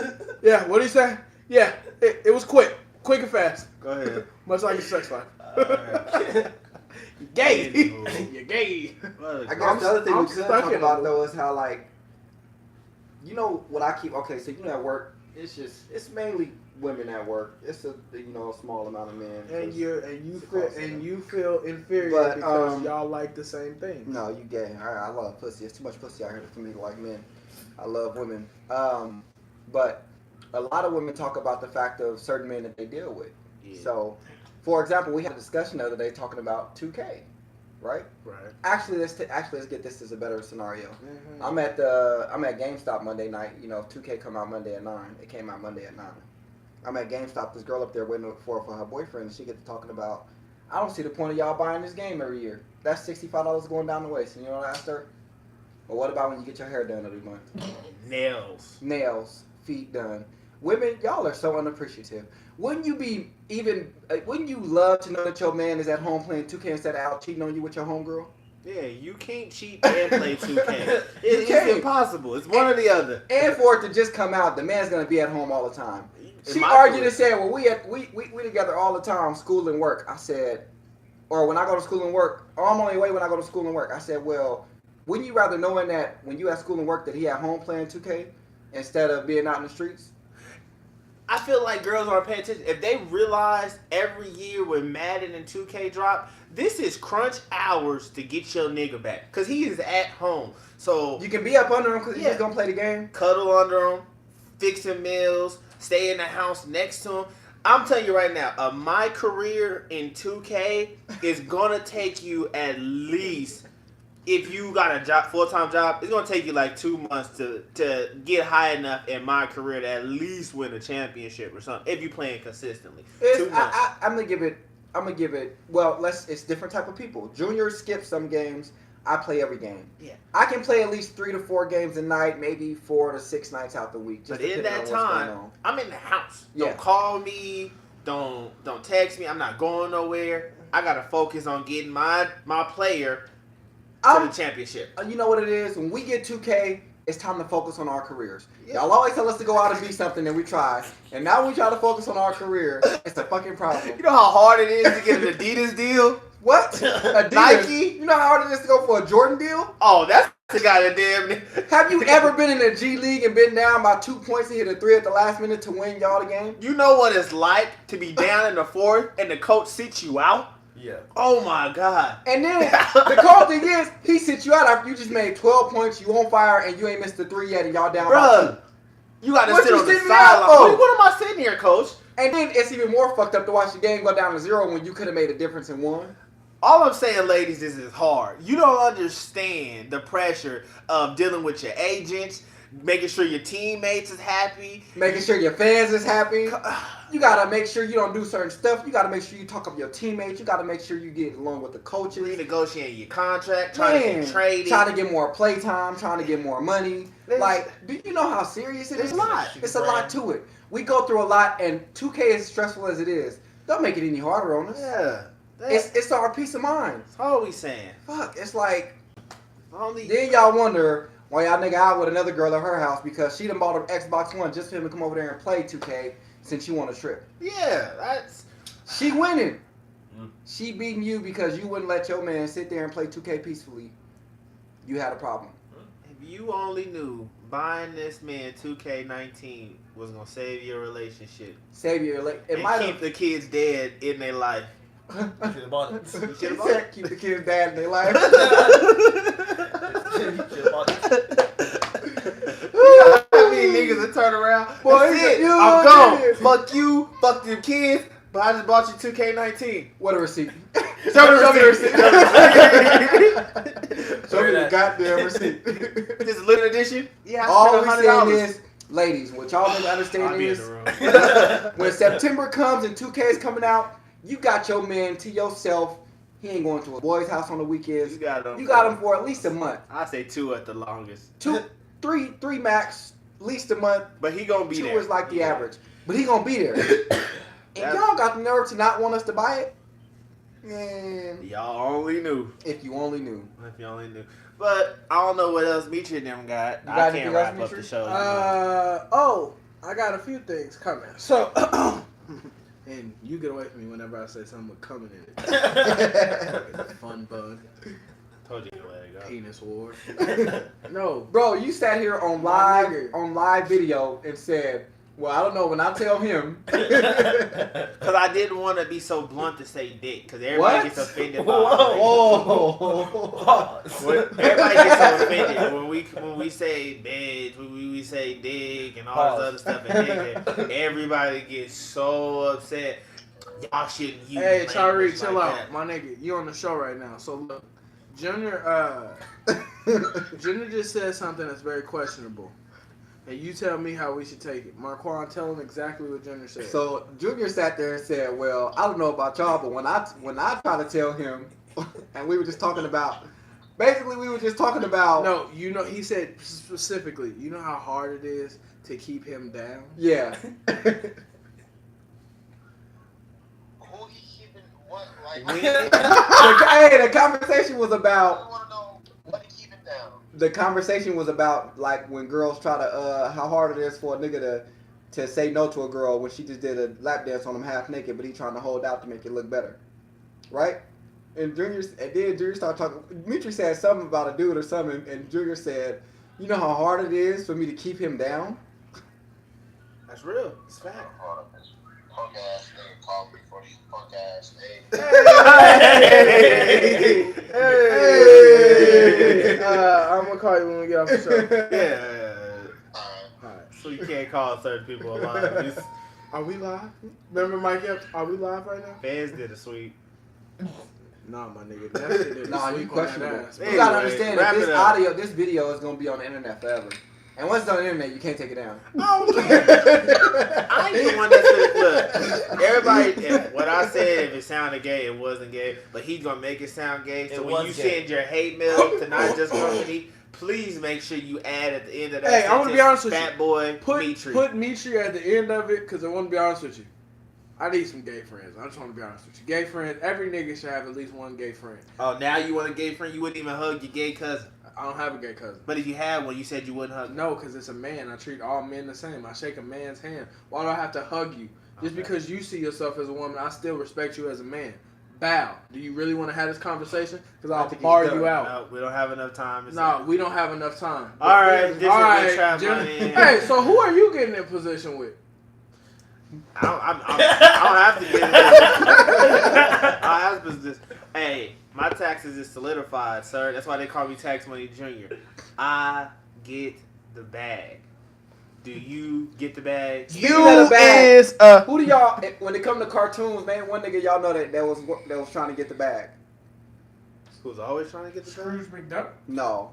Yeah, what did he say? Yeah, it was quick and fast. Go ahead. Much like your sex life. Gay. You're gay. I guess the other thing we could talk about though is how like, you know what I keep. Okay, so you know at work, it's mainly women at work. It's a small amount of men. And you feel inferior because y'all like the same thing. No, you gay. I love pussy. It's too much pussy out here for me to like men. I love women. But a lot of women talk about the fact of certain men that they deal with. Yeah. So, for example, we had a discussion the other day talking about 2K, right? Right. Actually, let's get this as a better scenario. Mm-hmm. I'm at GameStop Monday night. You know, 2K come out Monday at 9. It came out Monday at 9. I'm at GameStop. This girl up there waiting for her boyfriend. And she gets to talking about, I don't see the point of y'all buying this game every year. That's $65 going down the waist. And you know what I asked her? Well, what about when you get your hair done every month? Nails, feet done. Women, y'all are so unappreciative. Wouldn't you love to know that your man is at home playing 2K instead of out cheating on you with your homegirl? Yeah, you can't cheat and play 2K. It's impossible. It's one or the other. And for it to just come out, the man's gonna be at home all the time. She argued and said, "Well, we together all the time, school and work." I said, or when I go to school and work, or I'm only away when I go to school and work. I said, "Well, wouldn't you rather knowing that when you at school and work that he at home playing 2K instead of being out in the streets?" I feel like girls aren't paying attention. If they realize every year when Madden and 2K drop, this is crunch hours to get your nigga back. Because he is at home. So you can be up under him because he's just going to play the game. Cuddle under him, fixing meals, stay in the house next to him. I'm telling you right now, my career in 2K is gonna take you at least, if you got a job, full-time job, it's gonna take you like 2 months to get high enough in my career to at least win a championship or something. If you playing consistently, 2 months. I'm gonna give it. Well, it's different type of people. Junior skips some games. I play every game. Yeah. I can play at least 3 to 4 games a night, maybe 4 to 6 nights out the week. Just But in that time, I'm in the house. Yeah. Don't call me. Don't text me. I'm not going nowhere. I gotta focus on getting my player to the championship. You know what it is? When we get 2K, it's time to focus on our careers. Yeah. Y'all always tell us to go out and be something, and we try. And now when we try to focus on our career, it's a fucking problem. You know how hard it is to get an Adidas deal? What? Adidas? Nike? You know how hard it is to go for a Jordan deal? Oh, that's the goddamn. Have you ever been in a G League and been down by 2 points and hit a 3 at the last minute to win y'all the game? You know what it's like to be down in the fourth and the coach sits you out? Yeah. Oh my God. And then the cold thing is, he sits you out after you just made 12 points, you on fire, and you ain't missed the 3 yet, and y'all down by Bruh, 2. you gotta What sit you on the sitting me out sideline. for? What am I sitting here, coach? And then it's even more fucked up to watch the game go down to 0 when you could have made a difference and won. All I'm saying, ladies, is it's hard. You don't understand the pressure of dealing with your agents, making sure your teammates is happy, Making sure your fans is happy. You gotta make sure you don't do certain stuff. You gotta make sure you talk up your teammates. You gotta make sure you get along with the coaches. renegotiating your contract, trying to get traded. Trying to get more play time, trying to get more money. There's- Like, do you know how serious it is? There's a lot. It's a lot to it. We go through a lot, and 2K, as stressful as it is, don't make it any harder on us. Yeah. That's It's our peace of mind. all we saying. Fuck, it's like, Only then y'all wonder why y'all nigga out with another girl at her house because she done bought an Xbox One just for him to come over there and play 2K since you want a trip. yeah, that's She winning. Mm. She beating you because you wouldn't let your man sit there and play 2K peacefully. You had a problem. if you only knew buying this man 2K19 was gonna save your relationship. Save your leg. It And might keep have. the kids dead in their life. You should have bought it. You should've He bought said keep the kids dad in their life. You should have bought it. How many niggas that turn around? Boy, That's he said, it. "You I'm know gone. this." Fuck you. Fuck them kids. But I just bought you 2K19. What a receipt. Show me the receipt. Show me the goddamn receipt. This is limited edition. Yeah, I All we spent saying $100. is, ladies, what y'all need to I'll understand be in is, the room. when September comes and 2K is coming out, you got your man to yourself. He ain't going to a boy's house on the weekends. You got him for at least a month. I say 2 at the longest. 2, 3 max, at least a month. But he gonna be 2 there. is like the average. But he gonna be there. And y'all got the nerve to not want us to buy it? Man, Y'all only knew. if you only knew. If you only knew. But I don't know what else Mitri and them got. You got I anything can't else, wrap up Mitri? the show. I got a few things coming. So, and you get away from me whenever I say something with coming in it. Fun bug, Told you to let it go. penis war. No, Bro, you sat here on My nigga. live video and said, well, I don't know, when I tell him. Because I didn't want to be so blunt to say dick. Because everybody What? gets offended by Whoa. Everybody gets so offended when we say bitch, when we say dick and all this other stuff. And nigga, everybody gets so upset. Y'all shouldn't use hey, language Tyreek, chill like out, that. my nigga. You on the show right now. So look, Junior just said something that's very questionable. And you tell me how we should take it. Marquand, tell him exactly what Junior said. So Junior sat there and said, well, I don't know about y'all, but when I try to tell him, and we were just talking about, No, you know, he said specifically, you know how hard it is to keep him down? yeah. Who he keeping what? Like, The conversation was I about, want to know what he keeping down. the conversation was about, like, when girls try to, how hard it is for a nigga to say no to a girl when she just did a lap dance on him half naked, but he trying to hold out to make it look better. Right? And then Junior started talking. Mitri said something about a dude or something, and Junior said, you know how hard it is for me to keep him down? That's real. It's fact. Punk ass nigga called me for these punk ass niggas. Hey! I'm gonna call you when we get off the show. Yeah. Alright. Alright. So you can't call certain people a lie. Are we live? Remember Mike Epps? Are we live right now? Fans did a sweep. Nah, my nigga. That shit did Nah, you sleep on questionable. that ass. You gotta Anyway, understand wrap that this it up. audio, this video is gonna be on the internet forever. And once it's on the internet, you can't take it down. I ain't the one that said, look, everybody, if what I said, if it sounded gay, it wasn't gay, but he's going to make it sound gay. So It when was you gay. send your hate mail to Not Just Company, please make sure you add at the end of that Hey, I'm gonna be honest with you. Fat Boy Put Mitri. Mitri at the end of it, because I want to be honest with you. I need some gay friends. I just want to be honest with you. Gay friends, every nigga should have at least one gay friend. Oh, now you want a gay friend? You wouldn't even hug your gay cousin. I don't have a gay cousin. But if you had one, you said you wouldn't hug him. No, because it's a man. I treat all men the same. I shake a man's hand. Why do I have to hug you? Just Okay. because you see yourself as a woman, I still respect you as a man. Bow. Do you really want to have this conversation? Because I'll think bar he's done. you out. No, we don't have enough time. No, we don't have enough time. All right, this All is right, Trap Jim. Money. Hey, so who are you getting in position with? I don't have to get into this. I have to this. Hey, my taxes is solidified, sir. That's why they call me Tax Money Junior. I get the bag. Do you get the bag? Speaking of the bag, who do y'all, when it come to cartoons, man, one nigga y'all know that was trying to get the bag? Who's always trying to get the bag? Scrooge McDuck. No.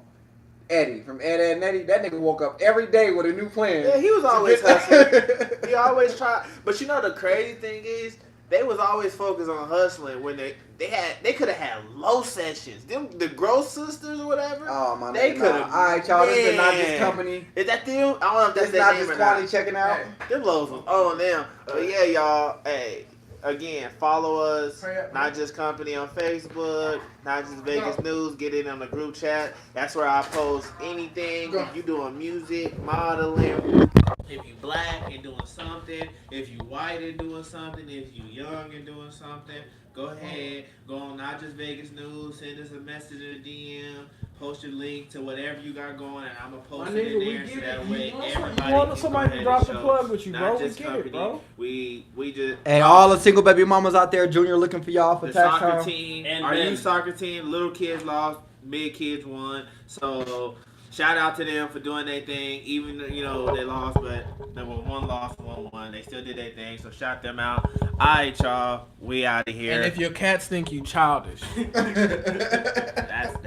Eddie from Ed, Ed and Eddie. That nigga woke up every day with a new plan. Yeah, he was always hustling. He always tried. But you know the crazy thing is, they was always focused on hustling when they could have had low sessions. Them the Gross sisters or whatever. Oh my They nigga. coulda- Nah. All right, y'all. This is Not Just Man. Company. Is that them? I don't know if that's This their Not name Just or not. Quality checking out. Them lows was on them. But yeah, y'all. Hey, again, follow us. Not Just Company on Facebook. Not Just Vegas News. Get in on the group chat. That's where I post anything. If you doing music, modeling. If you black and doing something. If you white and doing something. If you young and doing something. Go ahead. Go on Not Just Vegas News. Send us a message in the DM. Post your link to whatever you got going, and I'm gonna post My it nigga, in we there so get that it. way You want everybody somebody can to go ahead and drop a show plug with you, Not bro. We Just get it, Company. bro. We just Hey, all the single baby mamas out there, Junior looking for y'all for the tax soccer time. team, And our men. youth soccer team, little kids lost, big kids won. So shout out to them for doing their thing. Even you know they lost, but there was one loss, one won. They still did their thing. So shout them out. All right, y'all, we out of here. And if your cats think you childish. that's